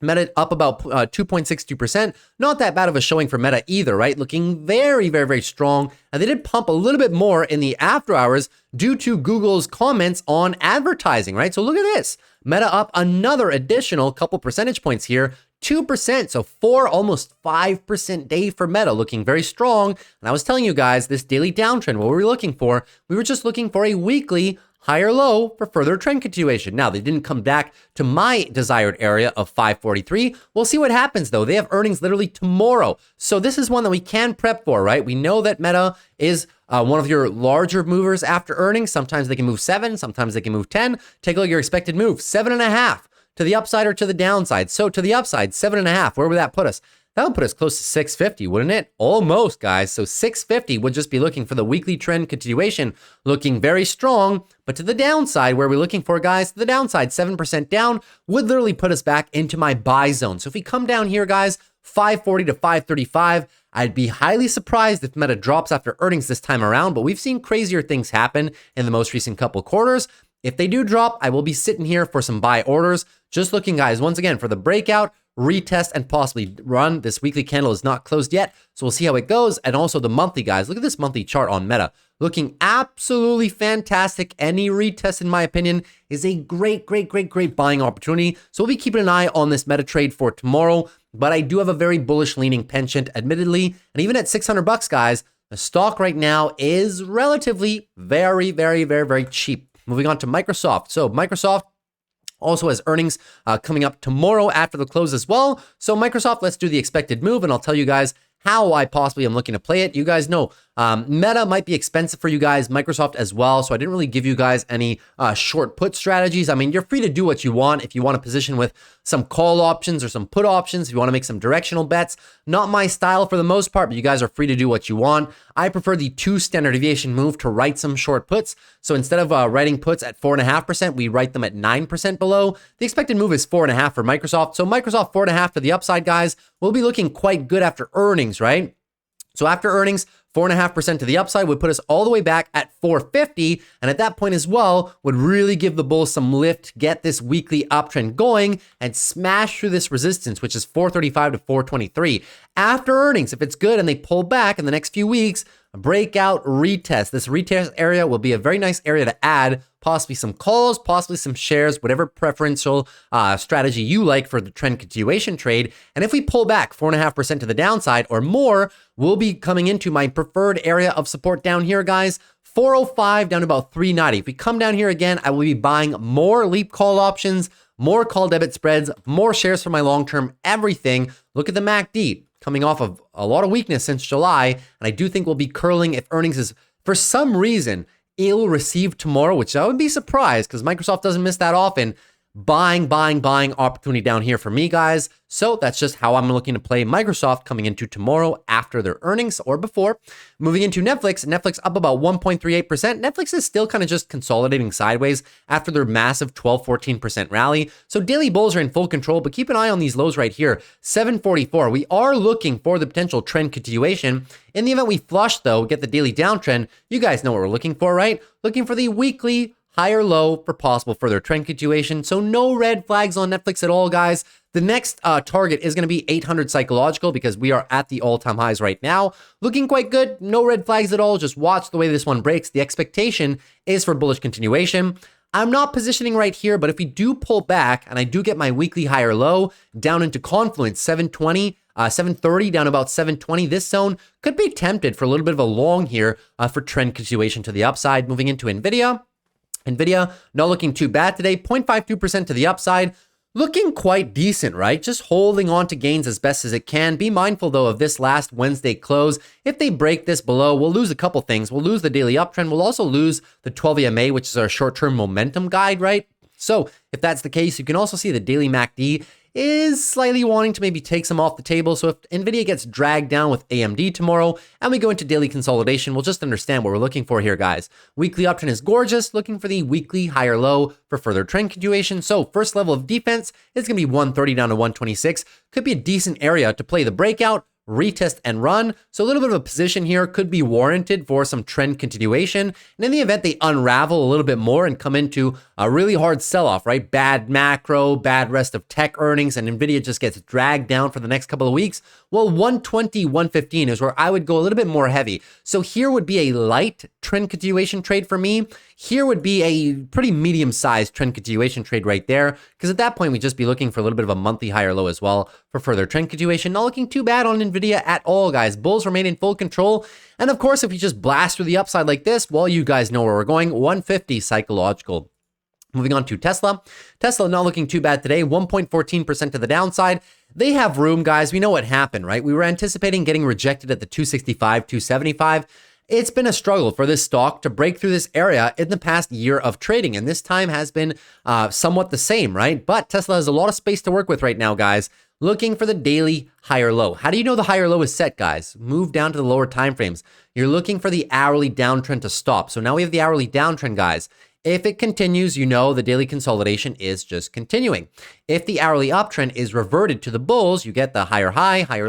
Meta up about 2.62%. Not that bad of a showing for Meta either, right? Looking very, very, very strong. And they did pump a little bit more in the after hours due to Google's comments on advertising, right? So look at this. Meta up another additional couple percentage points here. 2%, so 4, almost 5% day for Meta, looking very strong. And I was telling you guys, this daily downtrend, what were we looking for? We were just looking for a weekly higher low for further trend continuation. Now, they didn't come back to my desired area of 543. We'll see what happens, though. They have earnings literally tomorrow. So this is one that we can prep for, right? We know that Meta is one of your larger movers after earnings. Sometimes they can move 7, sometimes they can move 10. Take a look at your expected move, 7.5. To the upside or to the downside? So to the upside, 7.5. Where would that put us? That would put us close to 650, wouldn't it? Almost, guys. So 650 would just be looking for the weekly trend continuation, looking very strong. But to the downside, where we're looking for, guys, to the downside, 7% down would literally put us back into my buy zone. So if we come down here, guys, 540 to 535, I'd be highly surprised if Meta drops after earnings this time around, but we've seen crazier things happen in the most recent couple quarters. If they do drop, I will be sitting here for some buy orders. Just looking, guys, once again, for the breakout, retest, and possibly run. This weekly candle is not closed yet, so we'll see how it goes. And also the monthly, guys. Look at this monthly chart on Meta. Looking absolutely fantastic. Any retest, in my opinion, is a great buying opportunity. So we'll be keeping an eye on this Meta trade for tomorrow. But I do have a very bullish leaning penchant, admittedly. And even at $600, guys, the stock right now is relatively very cheap. Moving on to Microsoft. So Microsoft also has earnings coming up tomorrow after the close as well. So Microsoft, let's do the expected move, and I'll tell you guys how I possibly am looking to play it. You guys know Meta might be expensive for you guys, Microsoft as well. So I didn't really give you guys any short put strategies. I mean, you're free to do what you want. If you want to position with some call options or some put options, if you want to make some directional bets, not my style for the most part, but you guys are free to do what you want. I prefer the 2 standard deviation move to write some short puts. So instead of writing puts at 4.5%, we write them at 9% below. The expected move is 4.5 for Microsoft. So Microsoft 4.5 to the upside, guys, will be looking quite good after earnings, right? So after earnings, 4.5% to the upside would put us all the way back at 450. And at that point as well, would really give the bulls some lift, get this weekly uptrend going, and smash through this resistance, which is 435 to 423. After earnings, if it's good and they pull back in the next few weeks, a breakout retest. This retest area will be a very nice area to add, possibly some calls, possibly some shares, whatever preferential strategy you like for the trend continuation trade. And if we pull back 4.5% to the downside or more, we'll be coming into my preferred area of support down here, guys. 405 down to about 390. If we come down here again, I will be buying more leap call options, more call debit spreads, more shares for my long-term everything. Look at the MACD coming off of a lot of weakness since July. And I do think we'll be curling if earnings is, for some reason, ill received tomorrow, which I would be surprised because Microsoft doesn't miss that often. Buying opportunity down here for me, guys. So that's just how I'm looking to play Microsoft coming into tomorrow after their earnings or before. Moving into Netflix up about 1.38%. Netflix is still kind of just consolidating sideways after their massive 12-14% rally. So daily bulls are in full control, but keep an eye on these lows right here, 744. We are looking for the potential trend continuation. In the event we flush, though, get the daily downtrend, you guys know what we're looking for, right? Looking for the weekly higher low for possible further trend continuation. So no red flags on Netflix at all, guys. The next target is going to be 800 psychological because we are at the all-time highs right now. Looking quite good. No red flags at all. Just watch the way this one breaks. The expectation is for bullish continuation. I'm not positioning right here, but if we do pull back and I do get my weekly higher low down into confluence, 720, 730 down about 720, this zone could be tempted for a little bit of a long here for trend continuation to the upside. Moving into NVIDIA. NVIDIA, not looking too bad today, 0.52% to the upside, looking quite decent, right? Just holding on to gains as best as it can. Be mindful, though, of this last Wednesday close. If they break this below, we'll lose a couple things. We'll lose the daily uptrend. We'll also lose the 12 EMA, which is our short-term momentum guide, right? So if that's the case, you can also see the daily MACD is slightly wanting to maybe take some off the table. So if NVIDIA gets dragged down with AMD tomorrow and we go into daily consolidation, we'll just understand what we're looking for here, guys. Weekly uptrend is gorgeous, looking for the weekly higher low for further trend continuation. So first level of defense is going to be 130 down to 126. Could be a decent area to play the breakout, retest, and run. So a little bit of a position here could be warranted for some trend continuation. And in the event they unravel a little bit more and come into a really hard sell-off, right? Bad macro, bad rest of tech earnings, and NVIDIA just gets dragged down for the next couple of weeks. Well, 120, 115 is where I would go a little bit more heavy. So here would be a light trend continuation trade for me. Here would be a pretty medium-sized trend continuation trade right there, because at that point, we'd just be looking for a little bit of a monthly higher low as well for further trend continuation. Not looking too bad on NVIDIA at all, guys. Bulls remain in full control. And of course, if you just blast through the upside like this, well, you guys know where we're going, 150 psychological. Moving on to Tesla. Tesla not looking too bad today, 1.14% to the downside. They have room, guys. We know what happened, right? We were anticipating getting rejected at the 265, 275. It's been a struggle for this stock to break through this area in the past year of trading, and this time has been somewhat the same, right? But Tesla has a lot of space to work with right now, guys. looking for the daily higher low. How do you know the higher low is set, guys? Move down to the lower time frames. You're looking for the hourly downtrend to stop. So now we have the hourly downtrend, guys. If it continues, you know the daily consolidation is just continuing. If the hourly uptrend is reverted to the bulls, you get the higher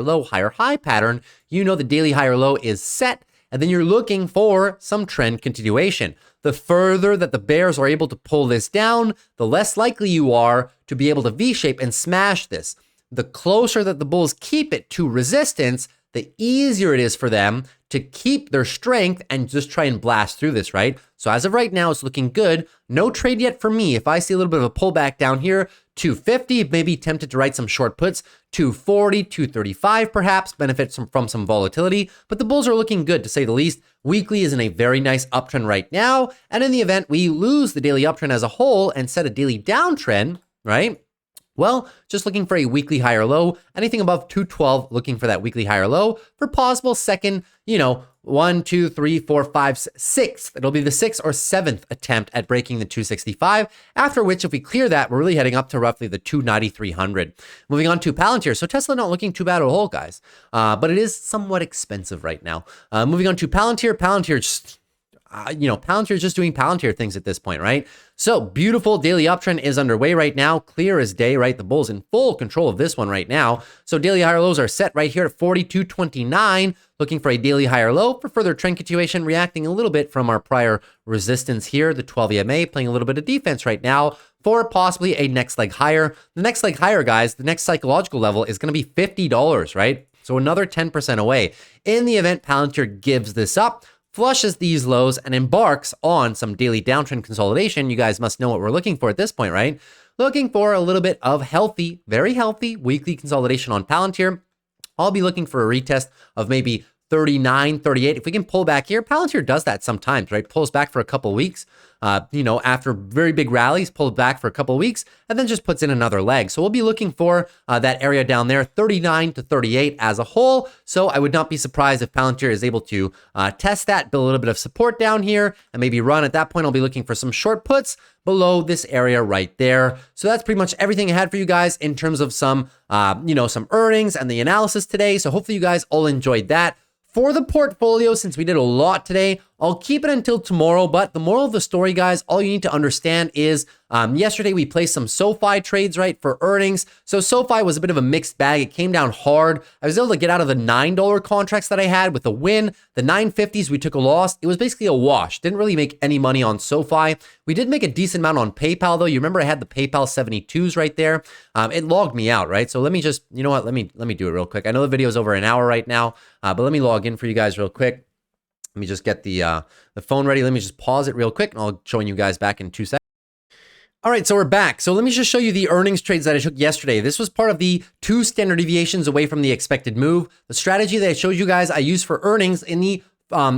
low, higher high pattern. You know the daily higher low is set, and then you're looking for some trend continuation. The further that the bears are able to pull this down, the less likely you are to be able to V-shape and smash this. The closer that the bulls keep it to resistance, the easier it is for them to keep their strength and just try and blast through this, right? So as of right now, it's looking good. No trade yet for me. If I see a little bit of a pullback down here, 250, maybe tempted to write some short puts, 240, 235 perhaps, benefits from some volatility, but the bulls are looking good to say the least. Weekly is in a very nice uptrend right now, and in the event we lose the daily uptrend as a whole and set a daily downtrend, right? Well, just looking for a weekly higher low, anything above 212, looking for that weekly higher low for possible second, 1, 2, 3, 4, 5, 6. It'll be the 6th or 7th attempt at breaking the 265, after which if we clear that, we're really heading up to roughly the 290-300. Moving on to Palantir. So Tesla not looking too bad at all, guys, but it is somewhat expensive right now. Moving on to Palantir. Palantir just... Palantir is just doing Palantir things at this point, right? So beautiful daily uptrend is underway right now, clear as day, right? The bulls in full control of this one right now. So daily higher lows are set right here at 42.29, looking for a daily higher low for further trend continuation, reacting a little bit from our prior resistance here, the 12 EMA, playing a little bit of defense right now for possibly a next leg higher. The next leg higher, guys, the next psychological level is going to be $50, right? So another 10% away. In the event Palantir gives this up, flushes these lows and embarks on some daily downtrend consolidation, you guys must know what we're looking for at this point, right? Looking for a little bit of healthy, very healthy weekly consolidation on Palantir. I'll be looking for a retest of maybe 39, 38. If we can pull back here, Palantir does that sometimes, right? Pulls back for a couple of weeks, after very big rallies, pulls back for a couple of weeks, and then just puts in another leg. So we'll be looking for that area down there, 39 to 38 as a whole. So I would not be surprised if Palantir is able to test that, build a little bit of support down here, and maybe run. At that point, I'll be looking for some short puts below this area right there. So that's pretty much everything I had for you guys in terms of some earnings and the analysis today. So hopefully you guys all enjoyed that. For the portfolio, since we did a lot today, I'll keep it until tomorrow, but the moral of the story, guys, all you need to understand is yesterday we placed some SOFI trades, right, for earnings. So SOFI was a bit of a mixed bag. It came down hard. I was able to get out of the $9 contracts that I had with a win. The 950s, we took a loss. It was basically a wash. Didn't really make any money on SOFI. We did make a decent amount on PayPal, though. You remember I had the PayPal 72s right there. It logged me out, right? So let me just, you know what, let me do it real quick. I know the video is over an hour right now, but let me log in for you guys real quick. Let me just get the phone ready. Let me just pause it real quick, and I'll join you guys back in 2 seconds. All right, so we're back. So let me just show you the earnings trades that I took yesterday. This was part of the 2 standard deviations away from the expected move. The strategy that I showed you guys, I used for earnings in the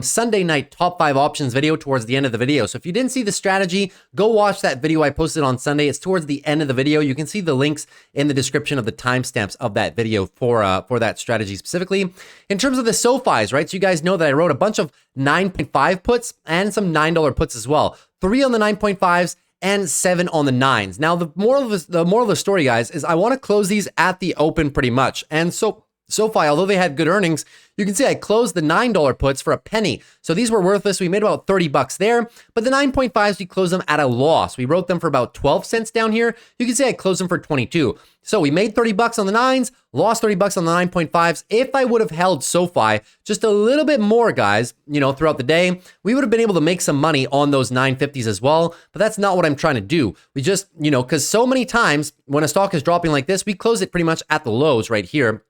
Sunday night top 5 options video towards the end of the video. So if you didn't see the strategy, go watch that video I posted on Sunday. It's towards the end of the video. You can see the links in the description of the timestamps of that video for that strategy specifically. In terms of the SOFIs, right? So you guys know that I wrote a bunch of 9.5 puts and some $9 puts as well. 3 on the 9.5s and 7 on the 9s. Now the moral of the story, guys, is I want to close these at the open pretty much. And so SOFI, although they had good earnings, you can see I closed the $9 puts for a penny. So these were worthless. We made about 30 bucks there, but the 9.5s, we closed them at a loss. We wrote them for about 12 cents down here. You can see I closed them for 22. So we made 30 bucks on the 9s, lost 30 bucks on the 9.5s. If I would have held SOFI just a little bit more, guys, throughout the day, we would have been able to make some money on those 950s as well. But that's not what I'm trying to do. We just, because so many times when a stock is dropping like this, we close it pretty much at the lows right here.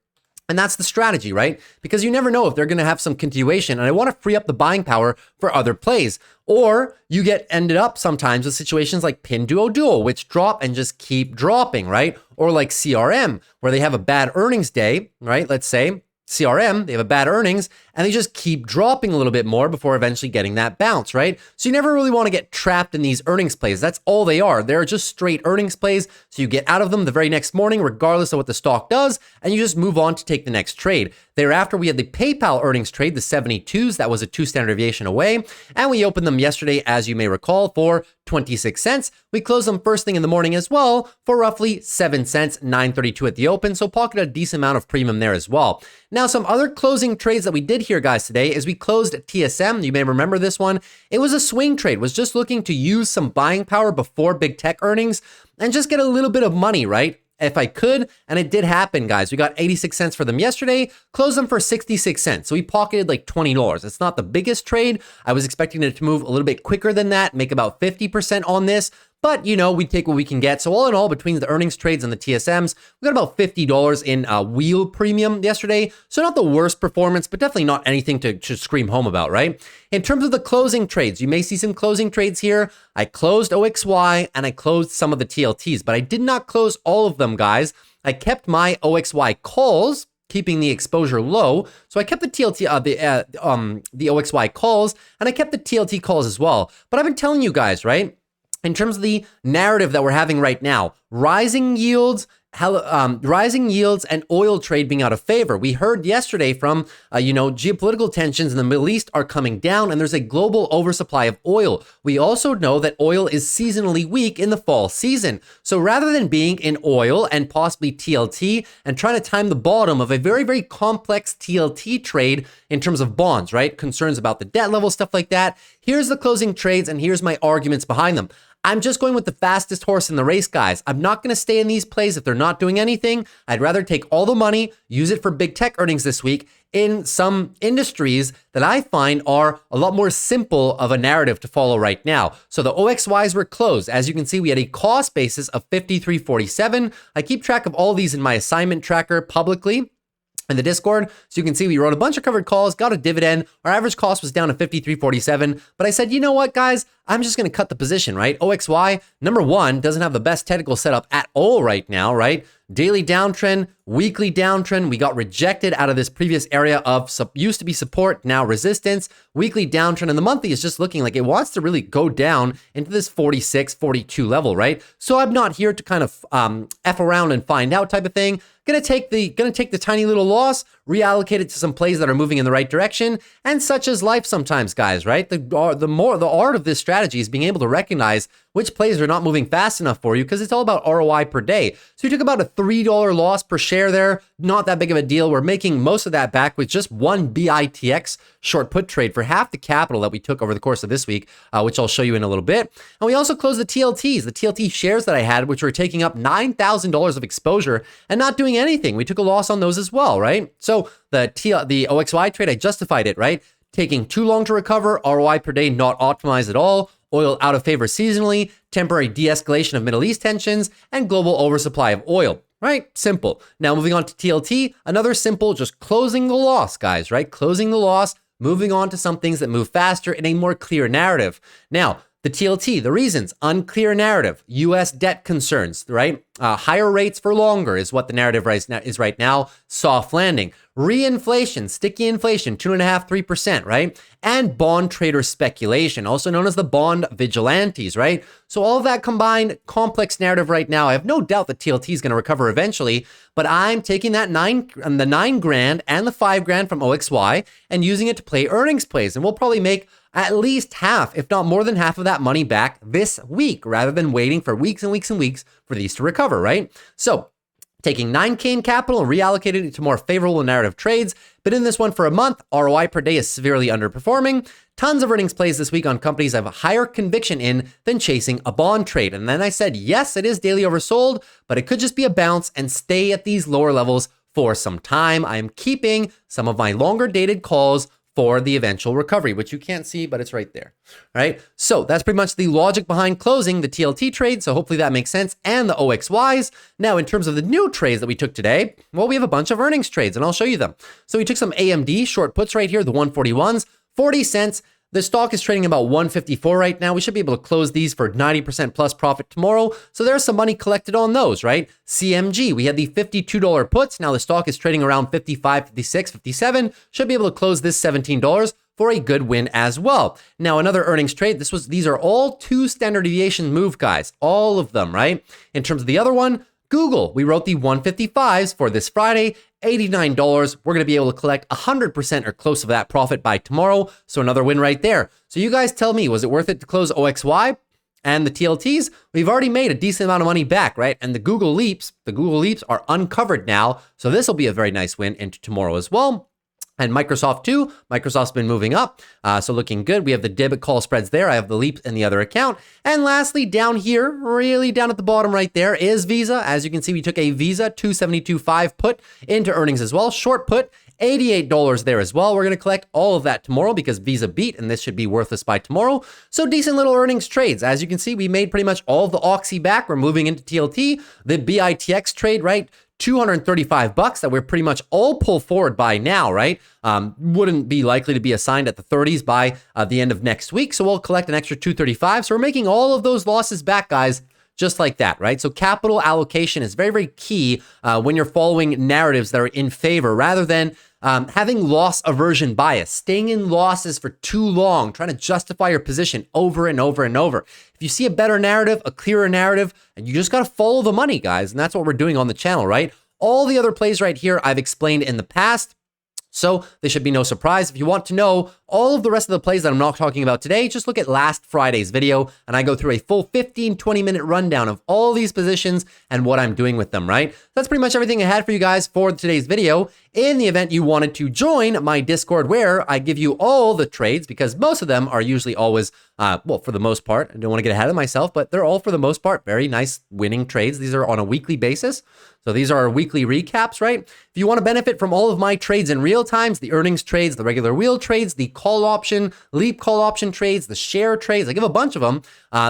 And that's the strategy, right? Because you never know if they're going to have some continuation, and I want to free up the buying power for other plays. Or you get ended up sometimes with situations like Pinduoduo, which drop and just keep dropping, right? Or like CRM, where they have a bad earnings day, right? Let's say, CRM, they have a bad earnings, and they just keep dropping a little bit more before eventually getting that bounce, right? So you never really want to get trapped in these earnings plays. That's all they are. They're just straight earnings plays. So you get out of them the very next morning, regardless of what the stock does, and you just move on to take the next trade. Thereafter, we had the PayPal earnings trade, the 72s. That was a 2 standard deviation away. And we opened them yesterday, as you may recall, for 26 cents. We closed them first thing in the morning as well for roughly 7 cents, 9.32 at the open. So pocketed a decent amount of premium there as well. Now, some other closing trades that we did here, guys, today is we closed TSM. You may remember this one. It was a swing trade, was just looking to use some buying power before big tech earnings and just get a little bit of money, right? If I could, and it did happen, guys. We got 86 cents for them yesterday, closed them for 66 cents. So we pocketed like $20. It's not the biggest trade. I was expecting it to move a little bit quicker than that, make about 50% on this. But, you know, we take what we can get. So all in all, between the earnings trades and the TSMs, we got about $50 in wheel premium yesterday. So not the worst performance, but definitely not anything to scream home about, right? In terms of the closing trades, you may see some closing trades here. I closed OXY and I closed some of the TLTs, but I did not close all of them, guys. I kept my OXY calls, keeping the exposure low. So I kept the TLT, the OXY calls, and I kept the TLT calls as well. But I've been telling you guys, right? In terms of the narrative that we're having right now, rising yields and oil trade being out of favor. We heard yesterday from, geopolitical tensions in the Middle East are coming down and there's a global oversupply of oil. We also know that oil is seasonally weak in the fall season. So rather than being in oil and possibly TLT and trying to time the bottom of a very, very complex TLT trade in terms of bonds, right? Concerns about the debt level, stuff like that. Here's the closing trades and here's my arguments behind them. I'm just going with the fastest horse in the race, guys. I'm not going to stay in these plays if they're not doing anything. I'd rather take all the money, use it for big tech earnings this week in some industries that I find are a lot more simple of a narrative to follow right now. So the OXYs were closed. As you can see, we had a cost basis of 53.47. I keep track of all these in my assignment tracker publicly in the Discord. So you can see we wrote a bunch of covered calls, got a dividend. Our average cost was down to 53.47. But I said, you know what, guys? I'm just going to cut the position, right? OXY, number one, doesn't have the best technical setup at all right now, right? Daily downtrend, weekly downtrend. We got rejected out of this previous area of used to be support, now resistance. Weekly downtrend, and the monthly is just looking like it wants to really go down into this 46, 42 level, right? So I'm not here to kind of F around and find out type of thing. Gonna take the tiny little loss, reallocate it to some plays that are moving in the right direction, and such is life sometimes, guys, right? The art of this strategy is being able to recognize which plays are not moving fast enough for you because it's all about ROI per day. So you took about a $3 loss per share there, not that big of a deal. We're making most of that back with just one BITX short put trade for half the capital that we took over the course of this week, which I'll show you in a little bit. And we also closed the TLTs, the TLT shares that I had, which were taking up $9,000 of exposure and not doing anything. We took a loss on those as well, right? So the OXY trade, I justified it, right? Taking too long to recover, ROI per day not optimized at all, oil out of favor seasonally, temporary de-escalation of Middle East tensions, and global oversupply of oil, right? Simple. Now moving on to TLT, another simple, just closing the loss, guys, right? Closing the loss, moving on to some things that move faster in a more clear narrative. Now, the TLT, the reasons, unclear narrative, US debt concerns, right? Higher rates for longer is what the narrative is right now. Soft landing, reinflation, sticky inflation, 2.5%, 3%, right? And bond trader speculation, also known as the bond vigilantes, right? So all of that combined, complex narrative right now. I have no doubt that TLT is going to recover eventually, but I'm taking that the 9 grand and the 5 grand from OXY and using it to play earnings plays. And we'll probably make at least half, if not more than half of that money back this week, rather than waiting for weeks and weeks and weeks for these to recover, right? So taking 9K in capital and reallocating it to more favorable narrative trades. But in this one for a month, ROI per day is severely underperforming. Tons of earnings plays this week on companies I have a higher conviction in than chasing a bond trade. And then I said, yes, it is daily oversold, but it could just be a bounce and stay at these lower levels for some time. I am keeping some of my longer dated calls for the eventual recovery, which you can't see, but it's right there. All right. So that's pretty much the logic behind closing the TLT trade. So hopefully that makes sense. And the OXYs. Now, in terms of the new trades that we took today, well, we have a bunch of earnings trades and I'll show you them. So we took some AMD short puts right here, the 141s, 40 cents. The stock is trading about 154 right now. We should be able to close these for 90% plus profit tomorrow. So there's some money collected on those, right? CMG, we had the $52 puts. Now the stock is trading around 55, 56, 57. Should be able to close this $17 for a good win as well. Now another earnings trade. These are all 2 standard deviation move, guys. All of them, right? In terms of the other one, Google, we wrote the 155s for this Friday, $89. We're going to be able to collect 100% or close to that profit by tomorrow. So another win right there. So you guys tell me, was it worth it to close OXY and the TLTs? We've already made a decent amount of money back, right? And the Google Leaps are uncovered now. So this will be a very nice win into tomorrow as well. And Microsoft too. Microsoft's been moving up, so looking good. We have the debit call spreads there. I have the Leap in the other account. And lastly, down here, really down at the bottom right there is Visa. As you can see, we took a Visa 272.5 put into earnings as well. Short put, $88 there as well. We're going to collect all of that tomorrow because Visa beat, and this should be worthless by tomorrow. So decent little earnings trades. As you can see, we made pretty much all of the Oxy back. We're moving into TLT. The BITX trade, right? $235 that we're pretty much all pull forward by now, right? Wouldn't be likely to be assigned at the 30s by the end of next week. So we'll collect an extra $235. So we're making all of those losses back, guys, just like that, right? So capital allocation is very, very key when you're following narratives that are in favor rather than having loss aversion bias, staying in losses for too long, trying to justify your position over and over and over. If you see a better narrative, a clearer narrative, and you just got to follow the money, guys. And that's what we're doing on the channel, right? All the other plays right here I've explained in the past. So this should be no surprise. If you want to know all of the rest of the plays that I'm not talking about today, just look at last Friday's video and I go through a full 15-20 minute rundown of all these positions and what I'm doing with them, right? That's pretty much everything I had for you guys for today's video. In the event you wanted to join my Discord where I give you all the trades, because most of them are usually always, well, for the most part, I don't want to get ahead of myself, but they're all for the most part very nice winning trades. These are on a weekly basis. So these are our weekly recaps, right? If you want to benefit from all of my trades in real times, the earnings trades, the regular wheel trades, the call option, leap call option trades, the share trades, I give a bunch of them.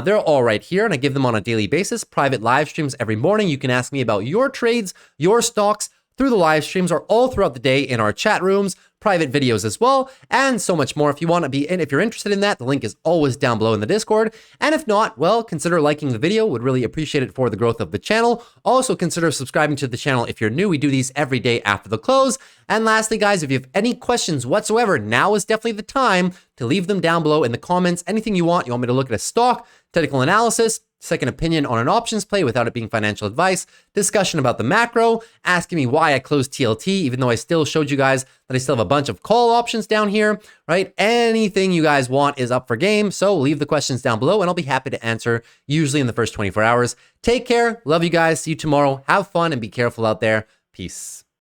They're all right here and I give them on a daily basis. Private live streams every morning. You can ask me about your trades, your stocks through the live streams or all throughout the day in our chat rooms, private videos as well, and so much more. If you want to be in, if you're interested in that, the link is always down below in the Discord. And if not, well, consider liking the video. Would really appreciate it for the growth of the channel. Also consider subscribing to the channel if you're new. We do these every day after the close. And lastly, guys, if you have any questions whatsoever, now is definitely the time to leave them down below in the comments. Anything you want me to look at a stock, technical analysis, second opinion on an options play without it being financial advice, discussion about the macro, asking me why I closed TLT, even though I still showed you guys that I still have a bunch of call options down here, right? Anything you guys want is up for game. So leave the questions down below and I'll be happy to answer, usually in the first 24 hours. Take care. Love you guys. See you tomorrow. Have fun and be careful out there. Peace.